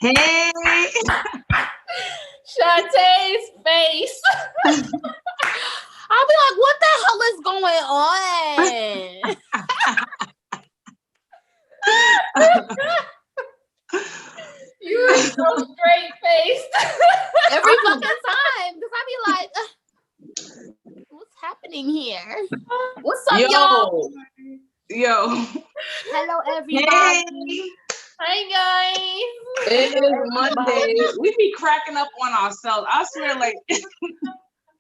Hey. Shantae's face. I'll be like, what the hell is going on? You are so straight faced every fucking time. Because I be like, what's happening here? What's up, y'all? Yo. Hello, everybody. Hey. Hi, guys. It is Monday. We be cracking up on ourselves. I swear, like, it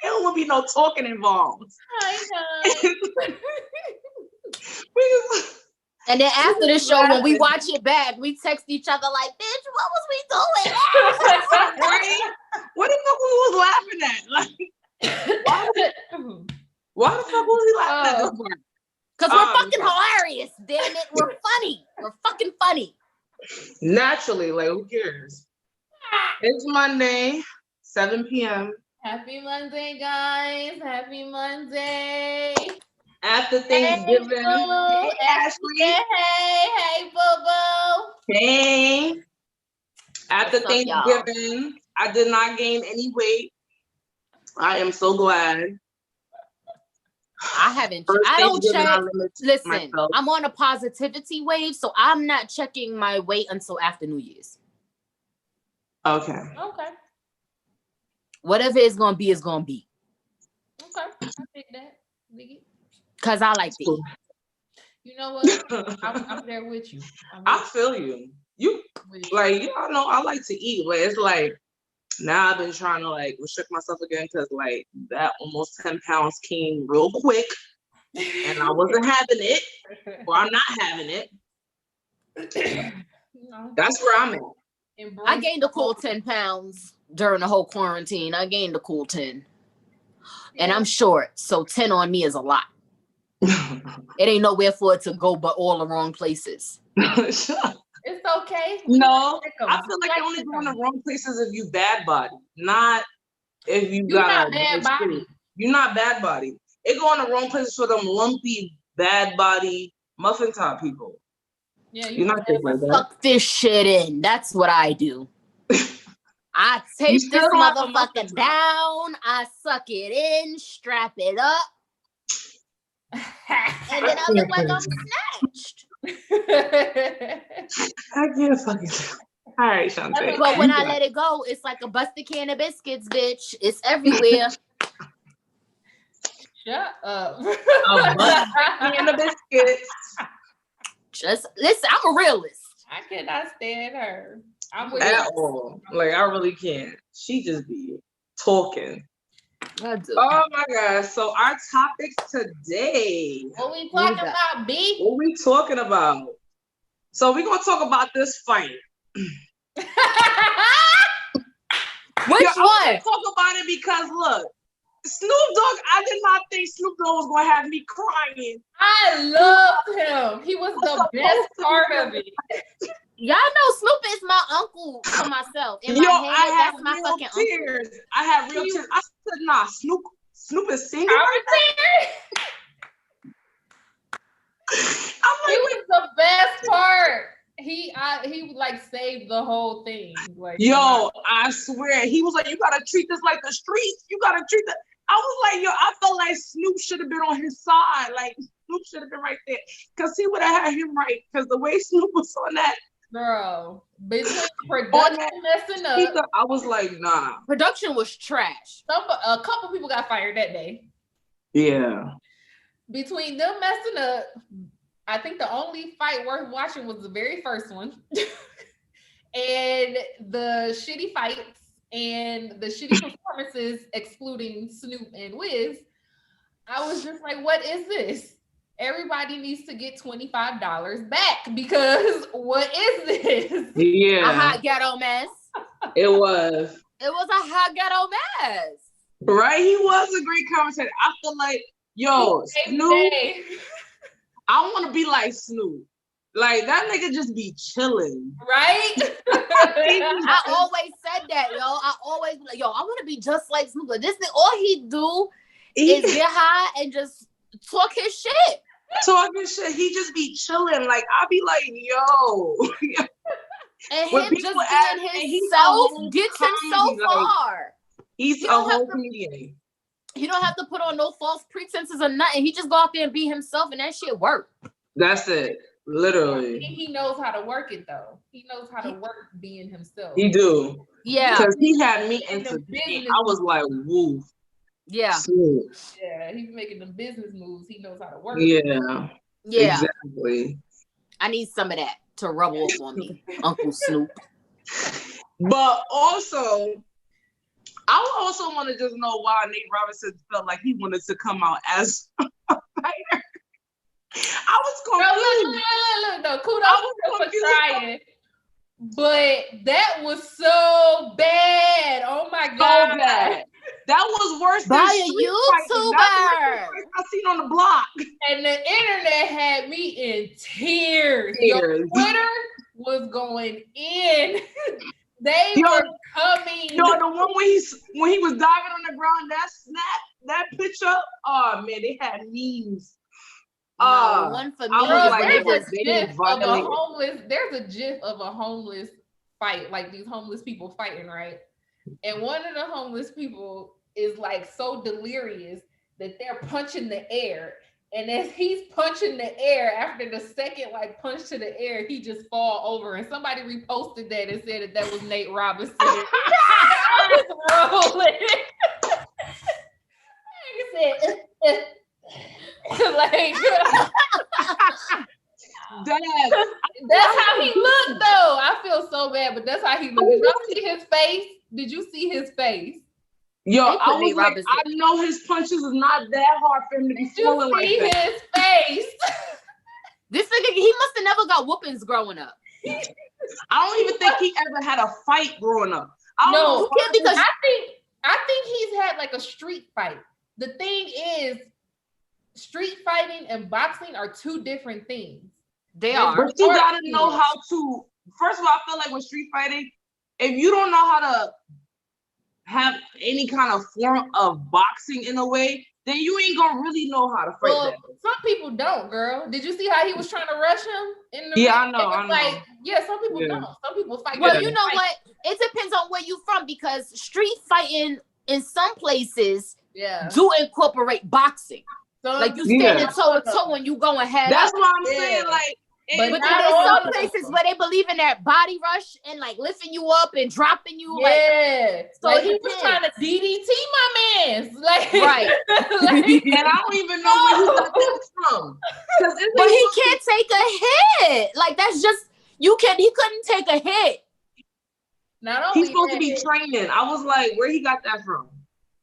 don't want to be no talking involved. Hi, guys. And then after the show, when we watch it back, we text each other like, bitch, what was we doing? Right? What the fuck we was laughing at? Like, why the fuck was we laughing at this part? Because we're fucking hilarious, damn it. We're funny. We're fucking funny. Naturally, like, who cares? It's Monday, 7 p.m. Happy Monday, guys. Happy Monday. After Thanksgiving. Hey, Ashley. Hey, boo-boo. Hey. After What's up, Thanksgiving, y'all? I did not gain any weight. I am so glad. I haven't. I don't check. Listen, myself. I'm on a positivity wave, so I'm not checking my weight until after New Year's. Okay. Whatever it's gonna be, it's gonna be. Okay, I think that. Cause I like it. You know what? I'm there with you. I feel you. You like, y'all know I like to eat, but it's like now I've been trying to like restrict myself again because like that almost 10 pounds came real quick and I wasn't having it, or I'm not having it. That's where I'm at. I gained a cool 10 pounds during the whole quarantine. I gained a cool 10. And I'm short, so 10 on me is a lot. It ain't nowhere for it to go but all the wrong places. It's okay. No, I feel like you only go in the wrong places if you bad body, not if you got not bad body. You're not bad body. It go in the wrong places for them lumpy, bad body, muffin top people. Yeah, you're not like that. Suck this shit in. That's what I do. I take this motherfucker down. I suck it in, strap it up, and then I look like I'm snatched. I can't fucking. All right, Shantae. But when I let it go, it's like a busted can of biscuits, bitch. It's everywhere. Shut up. A busted can of biscuits. Just listen. I'm a realist. I cannot stand her. I'm with at all. Like I really can't. She just be talking. I do. Oh my God. So our topics today. What we talking about, B? What we talking about? So we're gonna talk about this fight. Which one? Talk about it because look, Snoop Dogg, I did not think Snoop Dogg was gonna have me crying. I loved him. He was the best part of it. Y'all know Snoop is my uncle to myself. In my head, that's my fucking tears. Uncle. I had real tears. I said, nah, Snoop is singing right I'm like, he was the best part. He like saved the whole thing. Like, yo, I swear, he was like, you gotta treat this like the streets. You gotta treat that. I was like, yo, I felt like Snoop should have been on his side. Like Snoop should have been right there, cause he would have had him right. Cause the way Snoop was on that. Girl, between production messing up, I was like, nah. Production was trash. A couple people got fired that day. Yeah. Between them messing up, I think the only fight worth watching was the very first one. And the shitty fights and the shitty performances, excluding Snoop and Wiz, I was just like, what is this? Everybody needs to get $25 back because what is this? Yeah. A hot ghetto mess. It was. It was a hot ghetto mess. Right? He was a great commentator. I feel like, yo, Snoop, I want to be like Snoop. Like, that nigga just be chilling. Right? I always said that, yo. I always be like, yo, I want to be just like Snoop. But this thing, all he do is get high and just talk his shit. Talking shit. He just be chilling. Like, I'll be like, yo. And When him people just ask, being and he's a himself whole gets him so comedy, like, far. he's He a don't have whole to- comedian. He don't have to put on no false pretenses or nothing. He just go out there and be himself, and that shit work. That's it. Literally. He knows how to work it though. He knows how to work being himself. He do. Yeah. Because he had me And the into business I was like, woo. Yeah. Smooth. Yeah, he's making them business moves. He knows how to work. Yeah. Yeah. Exactly. I need some of that to rub off on me, Uncle Snoop. But also, I would also want to just know why Nate Robinson felt like he wanted to come out as a fighter. I was confused. No, kudos for trying. But that was so bad. Oh my God. So bad. That was worse By than a street fighting. That's the YouTuber. worst fight I seen on the block. And the internet had me in tears. Tears. Yo, Twitter was going in. They Yo, were coming. Yo, the one when he was diving on the ground, that picture, oh man, they had memes. No, one for me. I was like, there's they a gif of a homeless fight, like these homeless people fighting, right? And one of the homeless people is like so delirious that they're punching the air. And as he's punching the air, after the second like punch to the air, he just fall over. And somebody reposted that and said that was Nate Robinson. I was rolling. He said, like that's how he looked though. I feel so bad, but that's how he looked. Did you see his face? Did you see his face? Yo, I was like, I know his punches is not that hard for him to be falling like that. His face. This nigga, he must have never got whoopings growing up. I don't even think he ever had a fight growing up. No, because I think he's had like a street fight. The thing is, street fighting and boxing are two different things. They are. But you gotta know how to. First of all, I feel like with street fighting, if you don't know how to have any kind of form of boxing in a way, then you ain't gonna really know how to fight. Well, that. Some people don't, girl. Did you see how he was trying to rush him in the Yeah, ring? I know. Like, yeah, some people don't. Some people fight. Well, you know what? It depends on where you from, because street fighting in some places do incorporate boxing. So like you standing toe to toe and you going head up. That's what I'm saying. Like, but there's some places where they believe in that body rush and like lifting you up and dropping you. Yeah. So like he was trying to DDT my man's. Like, right. And I don't even know where he got that from. But he can't take a hit. Like that's just he couldn't take a hit. Not only he's supposed to be training. I was like, where he got that from?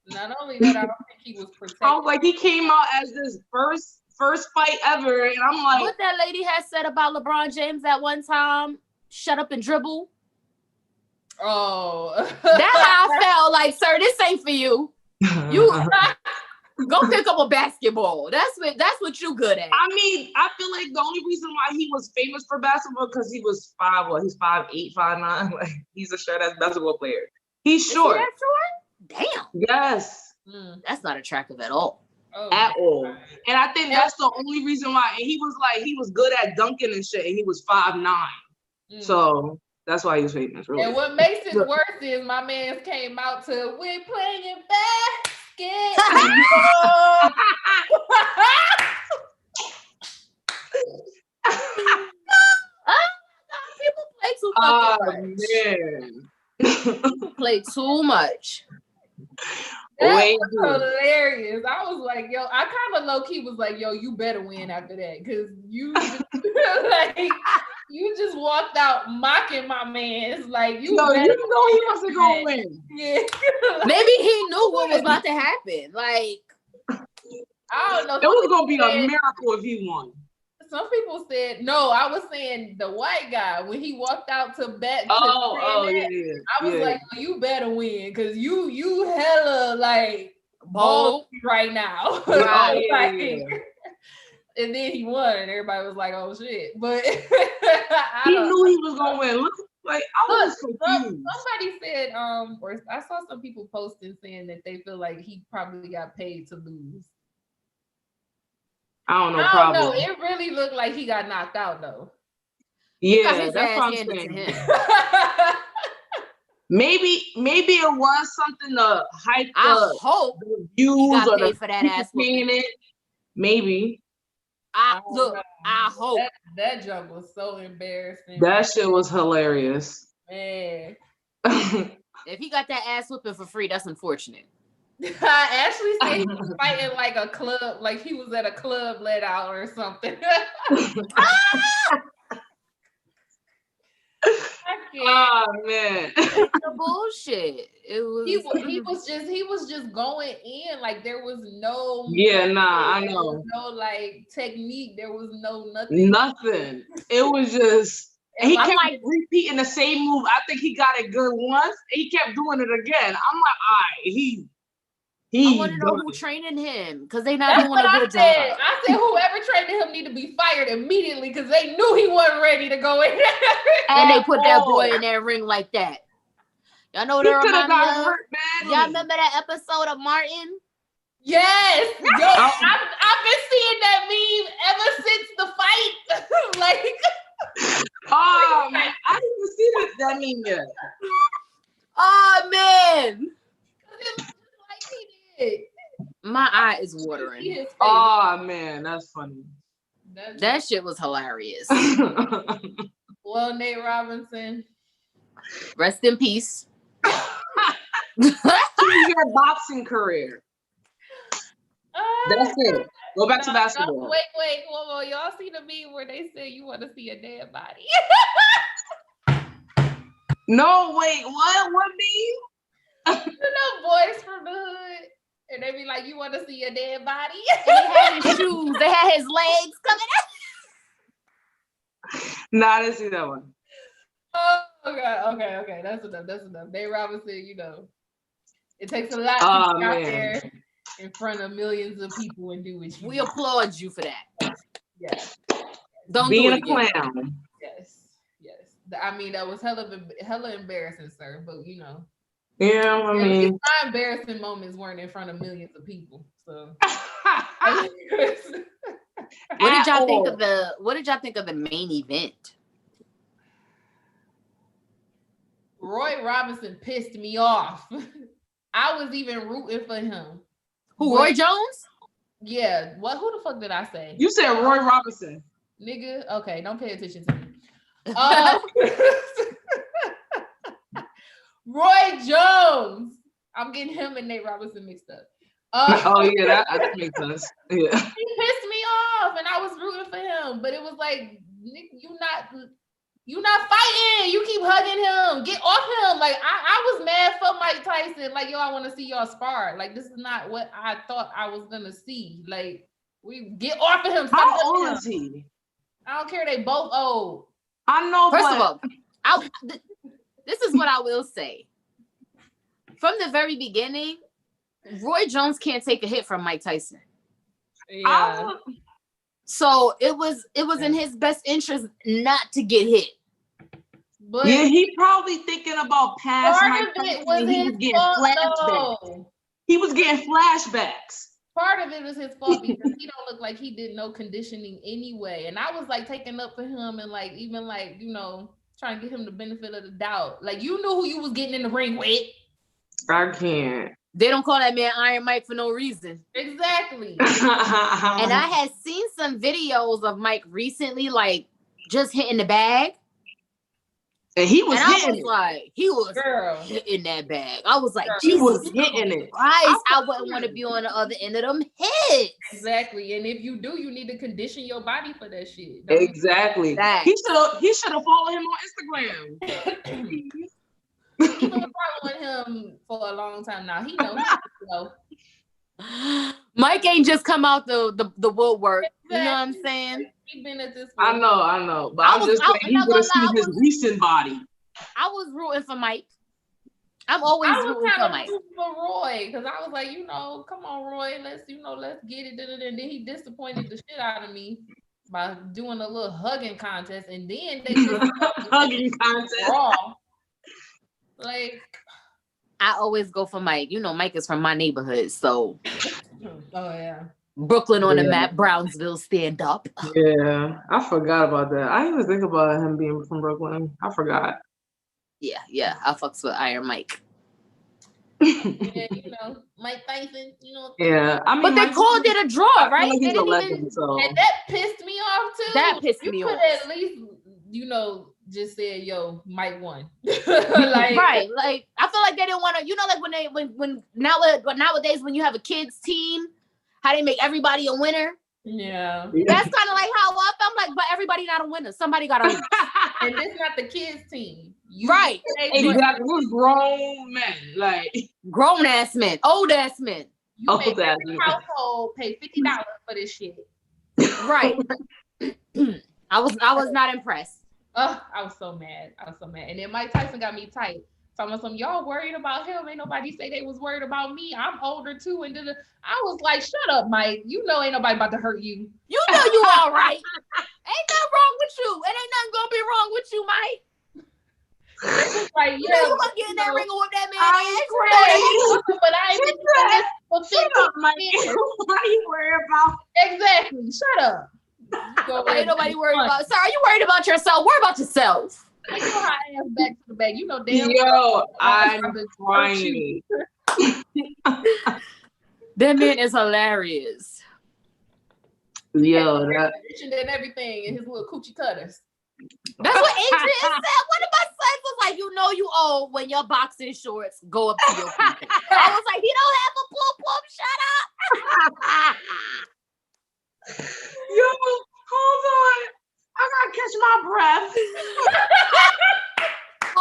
Not only that, I don't think he was protected. I was like, he came out as this first fight ever, and I'm like, what that lady had said about LeBron James at one time, shut up and dribble. Oh. That's how I felt. Like, sir, this ain't for you. You go pick up a basketball. That's what you good at. I mean, I feel like the only reason why he was famous for basketball because he was 5'8", 5'9". Like, he's a short-ass basketball player. He's short. Is he that short? Damn. Yes. That's not attractive at all. At all. And I think that's the only reason why. And he was good at dunking and shit, and he was 5'9". So that's why he was famous. Really. And what makes it worse is my man came out to "We're playing basket." People play too fucking much. People play too much. That was hilarious. I was like, yo, I kind of low key was like, yo, you better win after that, because you just, like you just walked out mocking my man's like you. No, you know he wasn't gonna win. Yeah, maybe he knew what was about to happen. Like I don't know. It was gonna be a miracle if he won. Some people said no. I was saying the white guy when he walked out to bet. Yeah. I was like, oh, you better win, because you hella like bold right now. Right. And then he won, and everybody was like, "Oh shit!" But he knew he was gonna win. Look, like I was confused. Somebody said, or I saw some people posting saying that they feel like he probably got paid to lose. I don't know. Probably. It really looked like he got knocked out though. He got Yeah, his that's ass what I'm handed to saying. him. Maybe it was something to hype I hope the he views got or the paid for that people ass whooping. paying it. Maybe I God. hope. That joke was so embarrassing. that shit was hilarious. Man. If he got that ass whooping for free, that's unfortunate. Ashley said he was fighting like a club, like he was at a club let out or something. Oh man. The bullshit. It was. He was just going in like there was no Yeah, method, I there know. was no like technique, there was no nothing. Nothing. It was just he like, kept repeating the same move. I think he got it good once. He kept doing it again. I'm like, all right, he I want to know who training him because they not that's doing what a I good said. job. I said whoever trained him need to be fired immediately because they knew he wasn't ready to go in there. And they put that boy in that ring like that. Y'all know what he that could have remind me got of? hurt badly. Y'all remember that episode of Martin? Yes, yo, I've been seeing that meme ever since the fight. Like, oh man, I didn't even see that meme yet. Oh man, it looks like he did. my eye is watering. Oh man, that's funny. That shit was hilarious. Well, Nate Robinson, rest in peace. Choose your boxing career. That's it. Go back to basketball. No, wait, whoa, y'all see the meme where they say you want to see a dead body? No, wait, what meme? You know, boys from the hood, and they be like, "You want to see a dead body?" And they had his shoes. They had his legs coming out. Nah, I didn't see that one. Oh God, okay, that's enough. Nate Robinson, you know, it takes a lot to be out there in front of millions of people and do what you. We applaud you for that. Yes. Don't being do it a clown. Yes. I mean, that was hella embarrassing, sir. But you know, yeah, I mean, my embarrassing moments weren't in front of millions of people. So, what did y'all think of the main event? Roy Robinson pissed me off. I was even rooting for him. Who, Roy Jones? Yeah. What? Who the fuck did I say? You said Roy Robinson. Nigga. Okay, don't pay attention to me. Roy Jones. I'm getting him and Nate Robinson mixed up. Oh yeah, that makes sense. Yeah. He pissed me off, and I was rooting for him, but it was like, you not fighting. You keep hugging him. Get off him. Like I was mad for Mike Tyson. Like, yo, I want to see y'all spar. Like, this is not what I thought I was gonna see. Like, we get off of him. How old is he? I don't care. They both old. I know. First of all, this is what I will say. From the very beginning, Roy Jones can't take a hit from Mike Tyson. Yeah. So it was in his best interest not to get hit. But yeah, he probably thinking about past Mike Tyson. He was getting flashbacks. He was getting flashbacks. Part of it was his fault because he don't look like he did no conditioning anyway. And I was like taking up for him and like even like, you know, trying to give him the benefit of the doubt. Like, you knew who you was getting in the ring with. I can't. They don't call that man Iron Mike for no reason. Exactly. And I had seen some videos of Mike recently, like just hitting the bag. And he was hitting it. Like, he was hitting that bag. I was like, he was hitting it. Christ, I wouldn't want to be on the other end of them hits. Exactly. And if you do, you need to condition your body for that shit. Exactly. He should have followed him on Instagram. He's been following him for a long time now. He knows. Mike ain't just come out the woodwork. Exactly. You know what I'm saying? He been at this. I know. But I'm just saying he would have seen his recent body. I was rooting for Mike. I'm always rooting for Mike. For Roy, because I was like, you know, come on, Roy, let's get it. And then he disappointed the shit out of me by doing a little hugging contest, and then they just hugging contest. Raw. Like, I always go for Mike. You know, Mike is from my neighborhood, so. Oh yeah. Brooklyn on the map, Brownsville stand up. Yeah, I forgot about that. I didn't even think about him being from Brooklyn. I forgot. Yeah, I fucks with Iron Mike. Yeah, Mike Tyson, Yeah, I mean, but they called it a draw, right? Like they didn't legend, so. And that pissed me off too. That pissed me off. You could at least, just say, "Yo, Mike won." Like, right? Like I feel like they didn't want to. Like when nowadays when you have a kids team, how they make everybody a winner. Yeah, that's kind of like how I felt. Like, but everybody not a winner. Somebody got to lose. And this not the kids team, right? Exactly. We're grown men, like grown ass men, old ass men. You make every household pay $50 for this shit. Right. I was not impressed. I was so mad. And then Mike Tyson got me tight. Some y'all worried about him. Ain't nobody say they was worried about me. I'm older too. And I was like, shut up, Mike. Ain't nobody about to hurt you. You know you all right. Ain't nothing wrong with you. It ain't nothing gonna be wrong with you, Mike. Like, you gonna get in that ring with that man. But I ain't been doing this for 50 years. What are you worried about? Exactly. Shut up. Ain't nobody worried about. Sir, are you worried about yourself? Worry about yourself. I know how I am back to the back. Damn. Yo, I'm crying. That man is hilarious. Yo, that and everything and his little coochie cutters. That's what Adrian said. One of my sons was like, you old when your boxing shorts go up to your feet. I was like, he don't have a pum-pum. Shut up. Yo, hold on. I gotta catch my breath.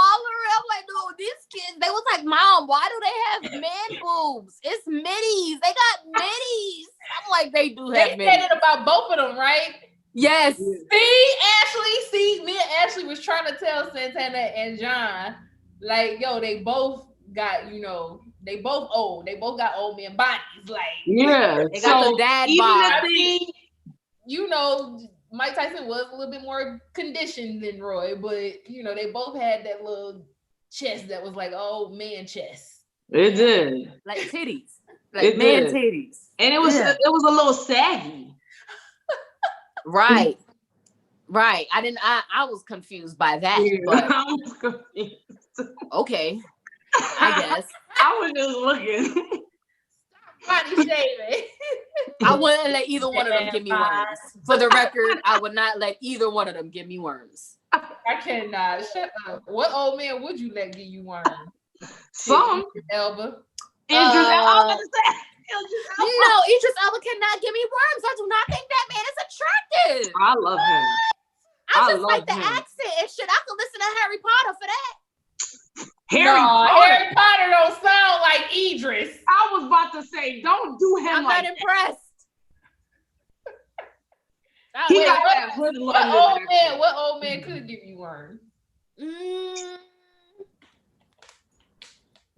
I'm like, no, these kids, they was like, Mom, why do they have man boobs? It's middies. They got middies. I'm like, they do have middies. They said it about both of them, right? Yes. See, me and Ashley was trying to tell Santana and John, like, yo, they both got, they both old. They both got old man bodies. Like, yeah. They got the dad bod. Mike Tyson was a little bit more conditioned than Roy, but they both had that little chest that was like old man chest. It did. Like titties. Like man titties. And it was a little saggy. Right. I was confused by that. Yeah, but I was confused. Okay. I guess. I was just looking. Body shaming. I wouldn't let either one of them give me worms. For the record, I would not let either one of them give me worms. I cannot. Shut up. What old man would you let give you worms? Some. Elba. Idris Elba. No, Idris Elba cannot give me worms. I do not think that man is attractive. I love him. I just like the accent and shit. I could listen to Harry Potter for that. Harry Potter don't sound like Idris. I was about to say, don't do him. I'm not impressed. He got that hood London. What old man could give you worms?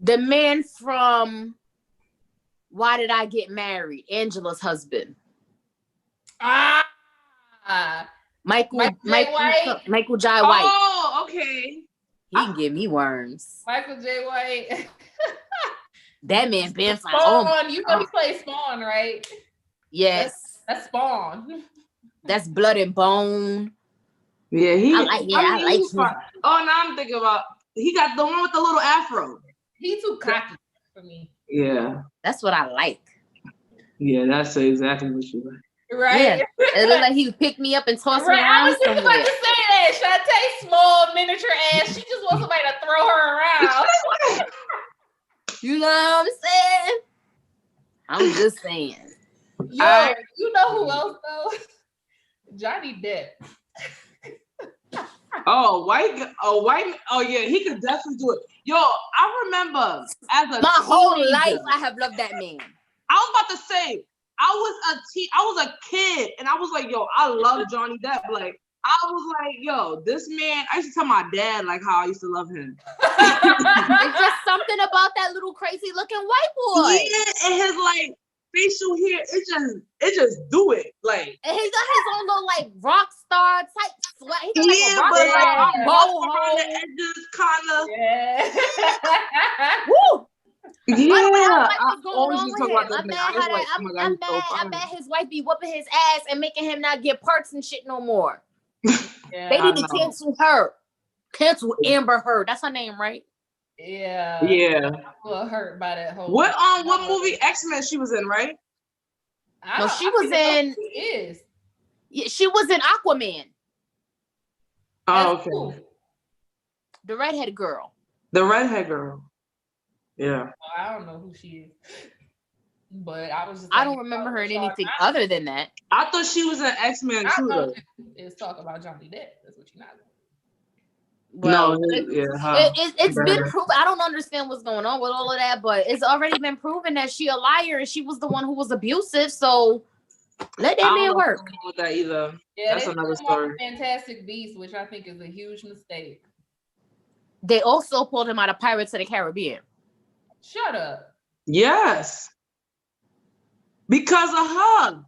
The man from Why Did I Get Married? Angela's husband. Michael Jai White. Oh, okay. He can give me worms. Michael J. White. That man been fine. Spawn. He plays Spawn, right? Yes. That's Spawn. That's Blood and Bone. Yeah, I like him. Oh, now I'm thinking about he got the one with the little afro. He's too cocky for me. Yeah. That's what I like. Yeah, that's exactly what you like. Right? Yeah. It looked like he would pick me up and toss me around I was just somewhere. about to say that. Shantae, small, miniature ass. She just wants somebody to throw her around. You know what I'm saying? I'm just saying. Yo, you know who else though? Johnny Depp. Oh yeah, he could definitely do it. Yo, I remember my whole life I have loved that man. I was about to say, I was a kid, and I was like, yo, I love Johnny Depp. Like, I was like, yo, this man. I used to tell my dad like how I used to love him. It's just something about that little crazy looking white boy. Yeah, and his like facial hair, it just do it. Like, and he got his own little like rock star type sweat. He got like a rock star bow on the edges, kind of. Yeah. Woo! Yeah, I What's going always on used with to talk him? about I'm that mad nigga. I was how like, that oh my god, he's so I'm mad fine. his wife be whooping his ass and making him not get parts and shit no more. Yeah, They I need to know. cancel her. Cancel Amber Heard. That's her name, right? yeah. Yeah. I feel hurt by that whole. What movie? X-Men she was in, right? No, she I was don't even know in. who she is. Yeah, she was in Aquaman, Oh, That's okay. cool. the redhead girl. The redhead girl. Yeah. I don't know who she is, but I was just. I Like, don't remember her in Sean anything Connery. other than that. I thought she was in X-Men I too, know though. is talk about Johnny Depp. That's what you're not doing. Well, it's been Her. proven. I don't understand what's going on with all of that, but it's already been proven that she a liar and she was the one who was abusive. So let that man work. I don't know with that either. Yeah, That's they another put him on story. the Fantastic Beast, which I think is a huge mistake. They also pulled him out of Pirates of the Caribbean. Shut up. Yes. Because of her.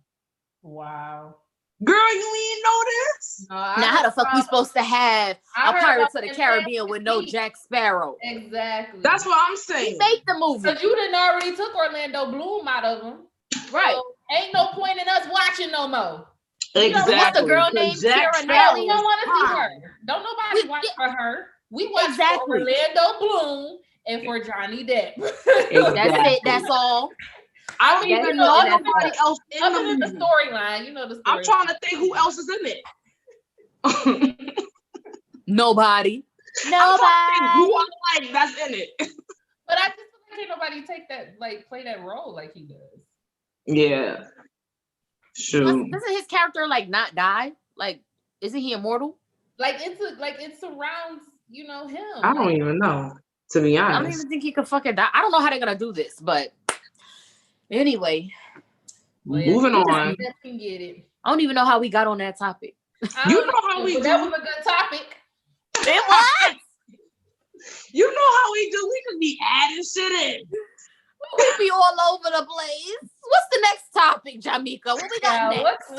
Wow. Girl, you ain't know this? No, Now, how the fuck we supposed to have a Pirates of the Fantastic Caribbean with no Beasts. Jack Sparrow? Exactly. That's what I'm We saying. make the movie. Because you didn't already took Orlando Bloom out of them. Right. So ain't no point in us watching no more. Exactly. What's the girl named? Keira Knightley? We don't want to see her. Don't nobody watch for her. We watch for Orlando Bloom and for Johnny Depp. That's it. That's all. I don't even know nobody else in other the than movie. the storyline. You know the story. I'm trying to think who else is in it. Nobody. I'm trying to think who I like that's in it. But I just feel like can't nobody take that, like, play that role like he does. Yeah. Sure. Doesn't his character like not die? Like, isn't he immortal? Like it surrounds, you know, him. I don't even know, to be honest. I don't even think he could fucking die. I don't know how they're gonna do this, but anyway. Moving on. Can get it. I don't even know how we got on that topic. You know how we do. That was a good topic. It was. You know how we do. We could be adding shit in. We be all over the place. What's the next topic, Jamaica? What we got next?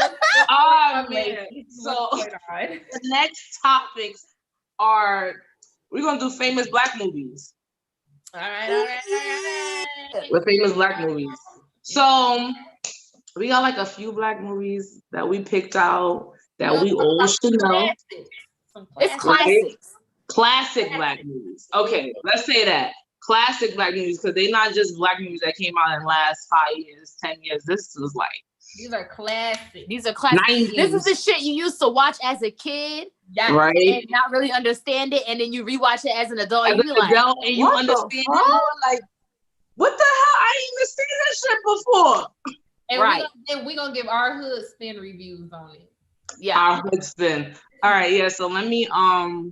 Oh man. So the next topics are we're gonna do famous black movies. All right. With famous black movies. So we got like a few black movies that we picked out that we all should know. It's classics. Classic black movies. Okay, let's say that. Classic black movies, because they're not just black movies that came out in the last 5 years, 10 years. This was like these are classic. These are classic. 90s. This is the shit you used to watch as a kid, right? And not really understand it, and then you rewatch it as an adult. As you be like, and you understand it more. Like, what the hell? I ain't even seen that shit before. And right. we're gonna give our hood spin reviews on it. Yeah. Our hood spin. All right, yeah. So let me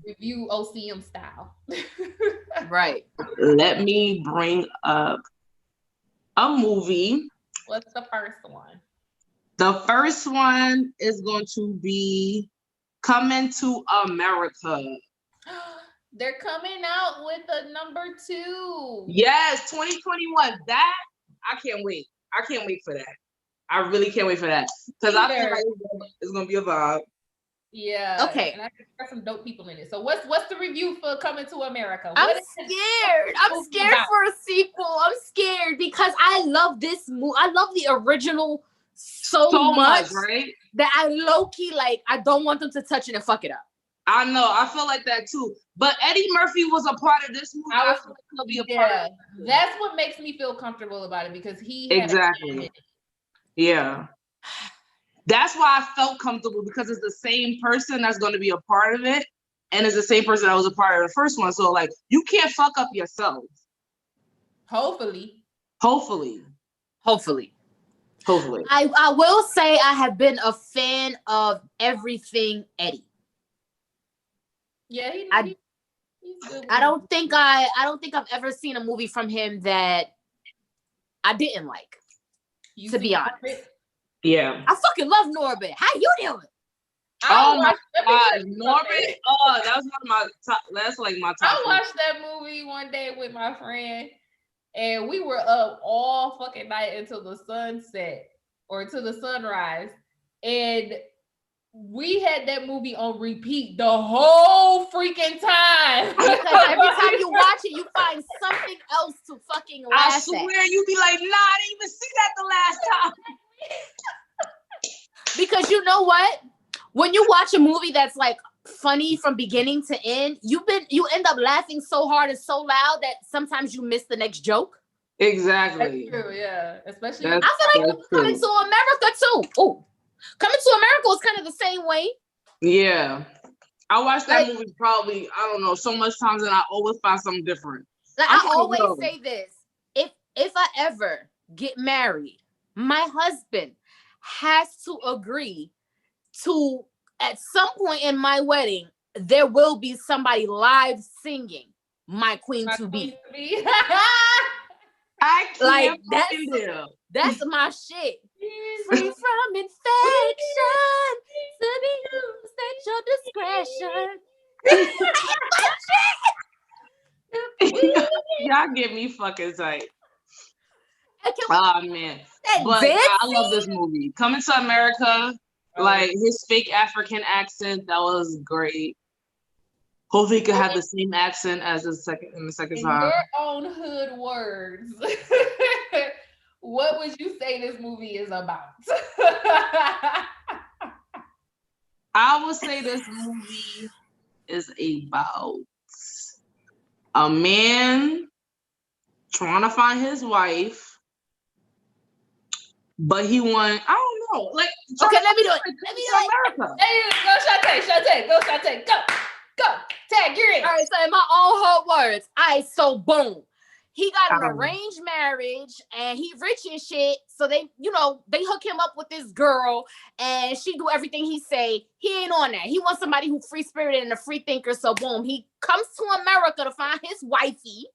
review OCM style. Right. Let me bring up a movie. What's the first one? The first one is going to be Coming to America. They're coming out with a number 2. Yes, 2021. That I can't wait. I can't wait for that. I really can't wait for that because I feel like it's gonna be a vibe. Yeah. Okay. And I think there's some dope people in it. So what's the review for Coming to America? I'm scared. I'm scared for a sequel. I'm scared because I love this movie. I love the original so much, right? That I low-key like. I don't want them to touch it and fuck it up. I know. I feel like that too. But Eddie Murphy was a part of this movie. I feel like he'll be a part of it. That's what makes me feel comfortable about it because he exactly. Yeah. That's why I felt comfortable because it's the same person that's going to be a part of it, and it's the same person that was a part of the first one. So like, you can't fuck up yourself. Hopefully. I will say I have been a fan of everything Eddie. Yeah, he's good. I don't think I've ever seen a movie from him that I didn't like. To be honest. Yeah. I fucking love Norbit. How you doing? Oh my God, Norbit. Oh, that was one of my top. That's like my top. I watched that movie one day with my friend, and we were up all fucking night until the sunset or until the sunrise. And we had that movie on repeat the whole freaking time. Because every time you watch it, you find something else to fucking laugh I swear you be like, nah, I didn't even see that the last time. Because you know what? When you watch a movie that's like funny from beginning to end, you end up laughing so hard and so loud that sometimes you miss the next joke. Exactly. That's true, yeah. Especially I feel like Coming to America too. Oh, Coming to America was kind of the same way. Yeah. I watched that movie probably, I don't know, so much times, and I always find something different. Like I always say this. If I ever get married, my husband has to agree to, at some point in my wedding, there will be somebody live singing My Queen to Be. I can't that's my shit. Free from infection, to be used at your discretion. Y'all get me fucking tight. Oh man. But I love this movie. Coming to America, like his fake African accent, that was great. Hopefully he could have the same accent as the second In time. your own hood words, what would you say this movie is about? I would say this movie is about a man trying to find his wife, but he want, I don't know, like, okay, let me do it. Let me do it. America. Hey, go Shantae, go Shantae, go. Tag, you're in. All right, so in my own hood words, so boom. He got an arranged marriage and he rich and shit. So they hook him up with this girl and she do everything he say. He ain't on that. He wants somebody who's free spirited and a free thinker. So boom, he comes to America to find his wifey.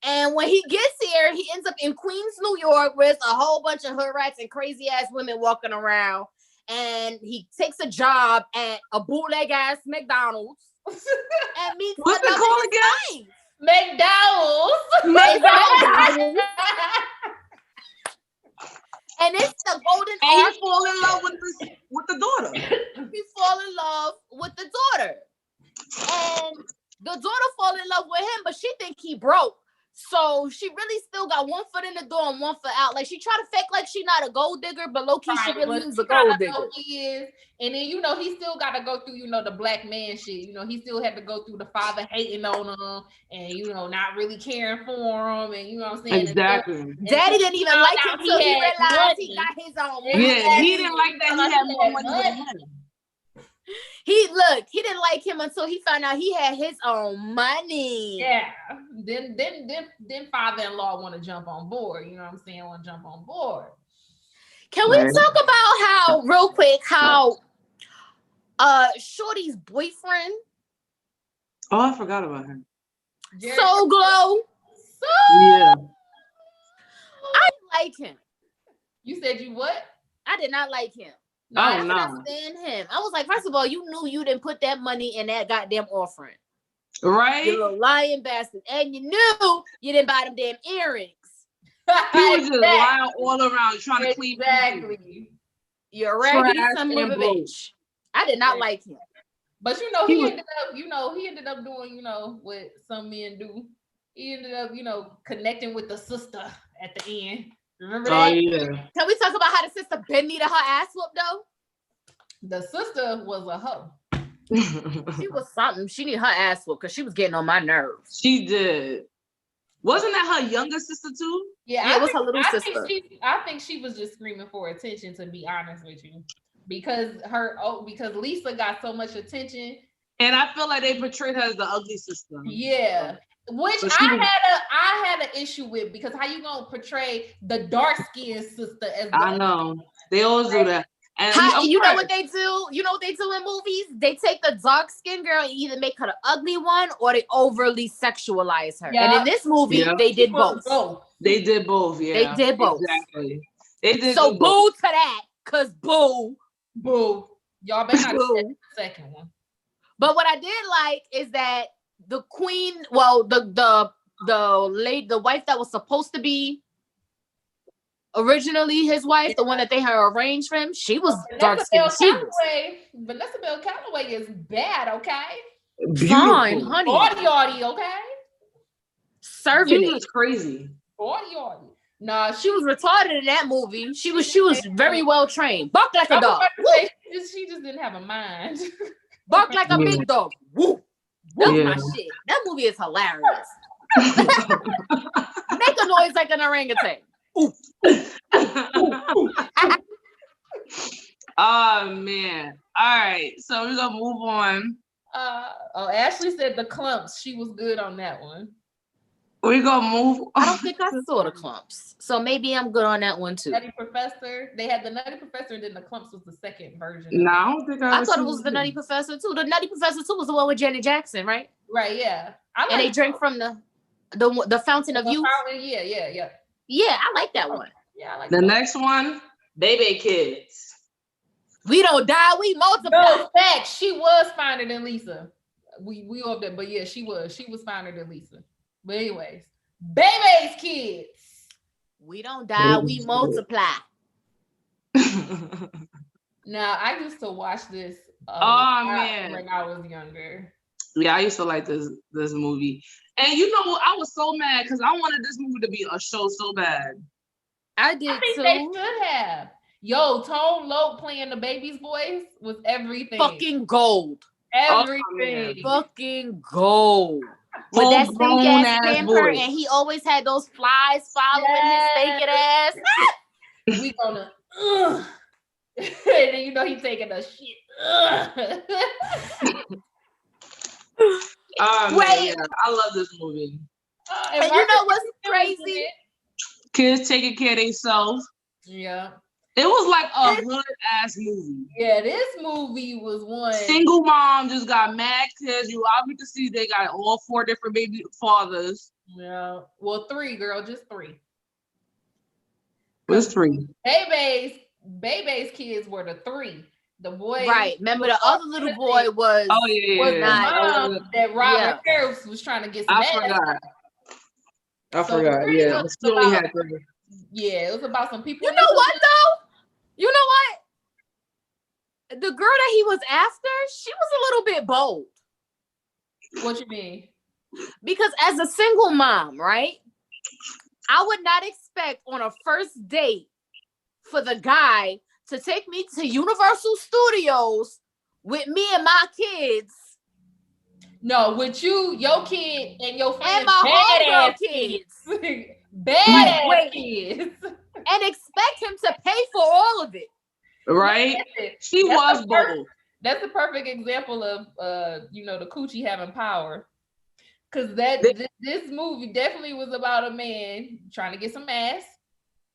And when he gets here, he ends up in Queens, New York, with a whole bunch of hood rats and crazy ass women walking around. And he takes a job at a bootleg ass McDonald's and meets what's it called again? McDowell's. And it's the golden arc. He fall in love with the daughter. He fall in love with the daughter. And the daughter fall in love with him, but she think he broke. So she really still got one foot in the door and one foot out. Like she try to fake like she not a gold digger, but low key she really is a gold digger. And then he still got to go through the black man shit. He still had to go through the father hating on him and not really caring for him. And you know what I'm saying? Exactly. Daddy didn't even like him until he realized he got his own. Yeah, he didn't like that. He had more money than him. He didn't like him until he found out he had his own money. Yeah. Then father-in-law want to jump on board. You know what I'm saying? Want to jump on board. Can we talk about real quick, Shorty's boyfriend? Oh, I forgot about him. So Glow. Yeah. I didn't like him. You said you what? I did not like him. No, I couldn't stand him. I was like, first of all, you knew you didn't put that money in that goddamn offering. Right? You little lying bastard. And you knew you didn't buy them damn earrings. He was just lying all around trying to clean. Exactly. You're raggedy son of a bitch. I did not like him. But he ended up doing, what some men do. He ended up, connecting with the sister at the end. Remember that? Oh, yeah. Can we talk about how the sister been needed her ass whooped though? The sister was a hoe. She was something. She needed her ass whooped because she was getting on my nerves. She did. Wasn't that her younger sister too? Yeah, it was her little sister. I think she was just screaming for attention, to be honest with you. Because Lisa got so much attention. And I feel like they portrayed her as the ugly sister. Yeah. Which I had an issue with, because how you gonna portray the dark-skinned sister as the I know. They always do that. And you know what they do? You know what they do in movies? They take the dark-skinned girl and either make her the ugly one or they overly sexualize her. Yep. And in this movie, they did both. They did both, yeah. They did both. Exactly. They did. So boo to that, because boo. Y'all better not do the second one. But what I did like is that the queen, well, the wife that was supposed to be Originally, his wife, the one that they had arranged for him, she was dark Vanessa skinned. Bell Calloway. Vanessa Bell Calloway is bad, okay? Fine, Beautiful. honey. Audio, okay? Serving She it. was crazy. Audio. Nah, She was retarded in that movie. She was very well trained. Bark like a I was dog. about to say, she just didn't have a mind. Bark like a Yeah. big dog. Woo. That's Yeah. my shit. That movie is hilarious. Make a noise like an orangutan. Ooh. Oh man. All right. So we're gonna move on. Ashley said the clumps. She was good on that one. We're gonna move on. I don't think I saw the clumps. So maybe I'm good on that one too. Nutty Professor. They had the Nutty Professor, and then the clumps was the second version. No, I don't think I thought it was the Nutty Professor too. The Nutty Professor too was the one with Janet Jackson, right? Right, yeah. And they drank from the fountain of youth. Yeah. Yeah, I like that one. Yeah, I like the next one, Baby Kids. We don't die, we multiply. No, facts. She was finer than Lisa. We all that, but yeah, she was finer than Lisa. But anyways, Baby's Kids. We don't die, we multiply. Now I used to watch this man, when I was younger. Yeah, I used to like this movie. And you know what? I was so mad because I wanted this movie to be a show so bad. I did I think too. they should have. Yo, Tone Loc playing the baby's voice was everything. Fucking gold. Everything. Fucking gold. With that stink ass pamper, and he always had those flies following his stinking ass. We gonna and then you know he's taking a shit. Wait, yeah, I love this movie. And you know what's crazy? Kids taking care of themselves. Yeah. It was like a hood ass movie. Yeah, this movie was one. Single mom just got mad kids. You obviously see they got all 4 different baby fathers. Yeah. Well, 3, girl, just 3. What's 3? Baby's kids were the 3. The boy, right? Remember the other little boy was not that Robert Harris was trying to get some ass. I forgot. Yeah, she only had 3. Yeah, it was about some people. You know what though? You know what? The girl that he was after, she was a little bit bold. What you mean? Because as a single mom, right? I would not expect on a first date for the guy to take me to Universal Studios with me and my kids. No, with you, your kid, and your friends, and my homegirl kids. Badass kids. And expect him to pay for all of it. Right? She was bold. That's a perfect example of the coochie having power. Because this movie definitely was about a man trying to get some ass.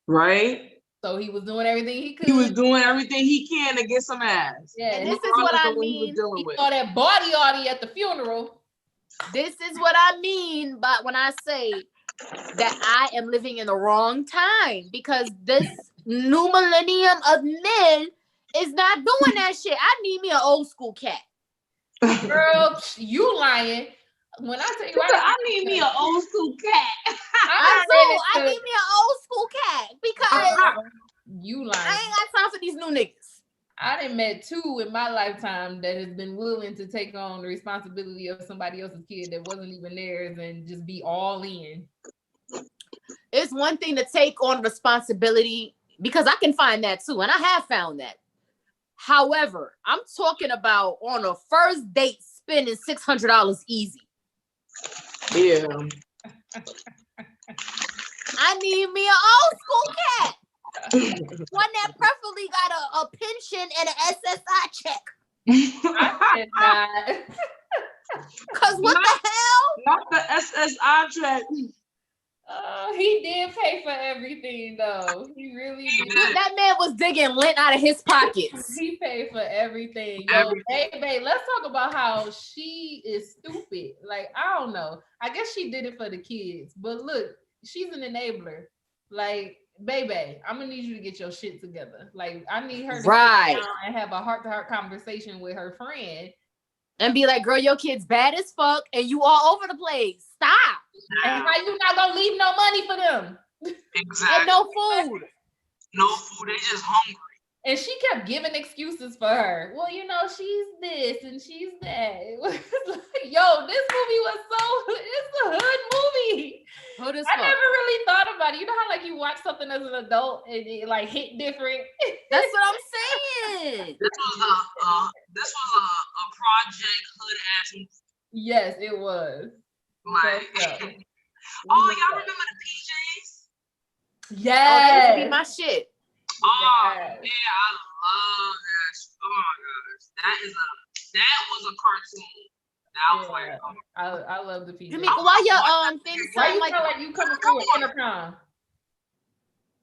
Right? So he was doing everything he could. He was doing everything he can to get some ass. Yeah, and this is what I mean. He saw that body at the funeral. This is what I mean by when I say that I am living in the wrong time, because this new millennium of men is not doing that shit. I need me an old school cat. Girl, you lying. When I tell you, I need me an old school cat. I need me an old school cat because you lying. I ain't got time for these new niggas. I done met 2 in my lifetime that has been willing to take on the responsibility of somebody else's kid that wasn't even theirs and just be all in. It's one thing to take on responsibility, because I can find that too, and I have found that. However, I'm talking about on a first date spending $600 easy. Yeah. I need me an old school cat. One that preferably got a pension and an SSI check. I did not. Cause what the hell? Not the SSI check. He did pay for everything though. He really did. That man was digging lint out of his pockets. He paid for everything. Yo, babe, let's talk about how she is stupid. Like, I don't know. I guess she did it for the kids. But look, she's an enabler. Like, baby, I'm gonna need you to get your shit together. Like, I need her to sit down and have a heart-to-heart conversation with her friend. And be like, girl, your kid's bad as fuck and you all over the place. Stop. And how you not gonna leave no money for them? Exactly. And no food. no food. They just hungry. And she kept giving excuses for her. Well, you know, she's this and she's that. It was like, yo, this movie was it's a hood movie. Hood as I fuck. never really thought about it. You know how like you watch something as an adult and it like hit different? That's what I'm saying. This was a project hood ass movie. Yes, it was. Like, So, oh, y'all remember the PJs? yes. Oh, that used to be my shit. Oh Yes. yeah, I love that. Oh my gosh, that was a cartoon. That was like, I love the PJ. Jamaica, why your thing Why you sound like sound like you coming through an intercom?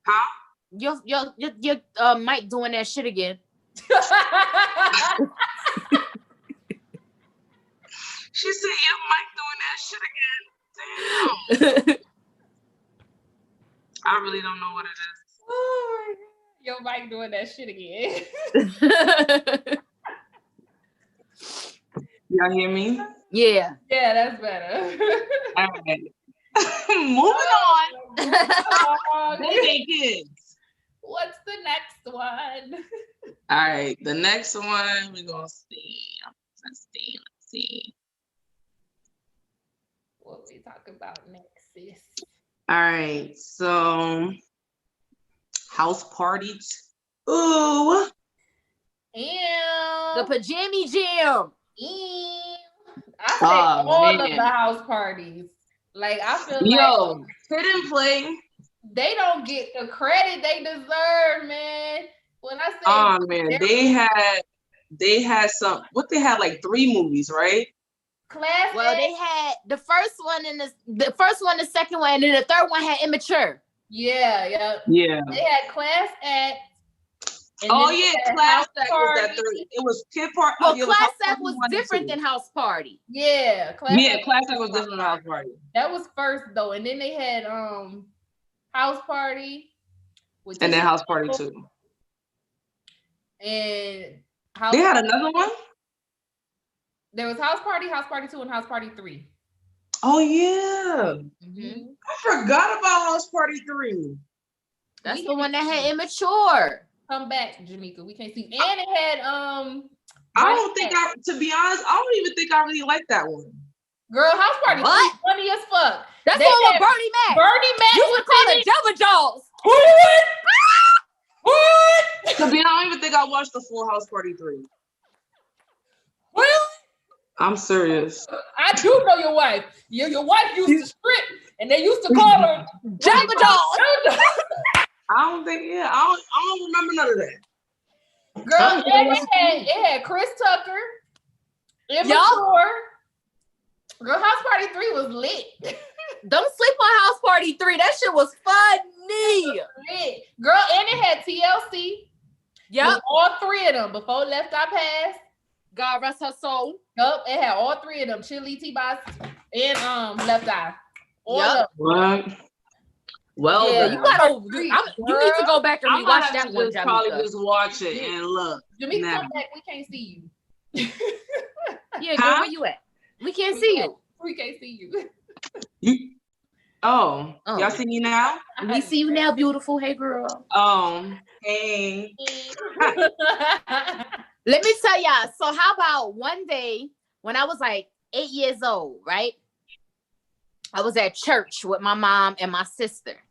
huh? your mic doing that shit again? She said your mic doing that shit again. Damn. I really don't know what it is. Oh my God. Your mic doing that shit again. Y'all hear me? Yeah. Yeah, that's better. All right. Moving on. Baby kids. What's the next one? All right, the next one we're gonna see. Let's see. What we talk about next, sis? All right, so house party. Ooh. And The Pajama Jam. I say all of the house parties. Like I feel like Hit and Play. They don't get the credit they deserve, man. When I say oh man, they had some they had like 3 movies, right? Class Well, they had the first one and the first one, the second one, and then the third one had Immature. Yeah. They had Class Act. Oh yeah, Class Act was that 3. It was Kid Party. Well, Class Act was different than House Party. Yeah, Class Act was different than House Party. That was first though, and then they had House Party, and then House Party 2. And they had another one. There was House Party 2, and House Party 3. Oh yeah, mm-hmm. I forgot about House Party 3. That's the one that had Immature. Come back, Jamaica. We can't see. And it had I don't think to be honest, I don't even think I really like that one. Girl, House Party was funny as fuck. That's the one with Bernie Mac. Bernie Mac you would call it Jabba Jaws. What? To be honest, I don't even think I watched the full House Party 3. Really? I'm serious. I do know your wife. Your wife used to strip, and they used to call her Jabba Jaws. I don't think. Yeah, I don't remember none of that. Girl, it had Chris Tucker, Immature. Girl, House Party 3 was lit. Don't sleep on House Party 3. That shit was funny. Lit. Girl, and it had TLC. Yep. All 3 of them before Left Eye Pass. God rest her soul. Yup, it had all 3 of them. Chili, T-Boss, and Left Eye. All yep. What? Well, yeah, you need to go back and rewatch that one. Probably just watch it and look. Jamaica, come back. We can't see you. Yeah, girl, where you at? We can't see you. We can't see you. Y'all see me now? We see you now, beautiful. Hey, girl. Hey. Let me tell y'all. So how about one day when I was like 8 years old, right? I was at church with my mom and my sister.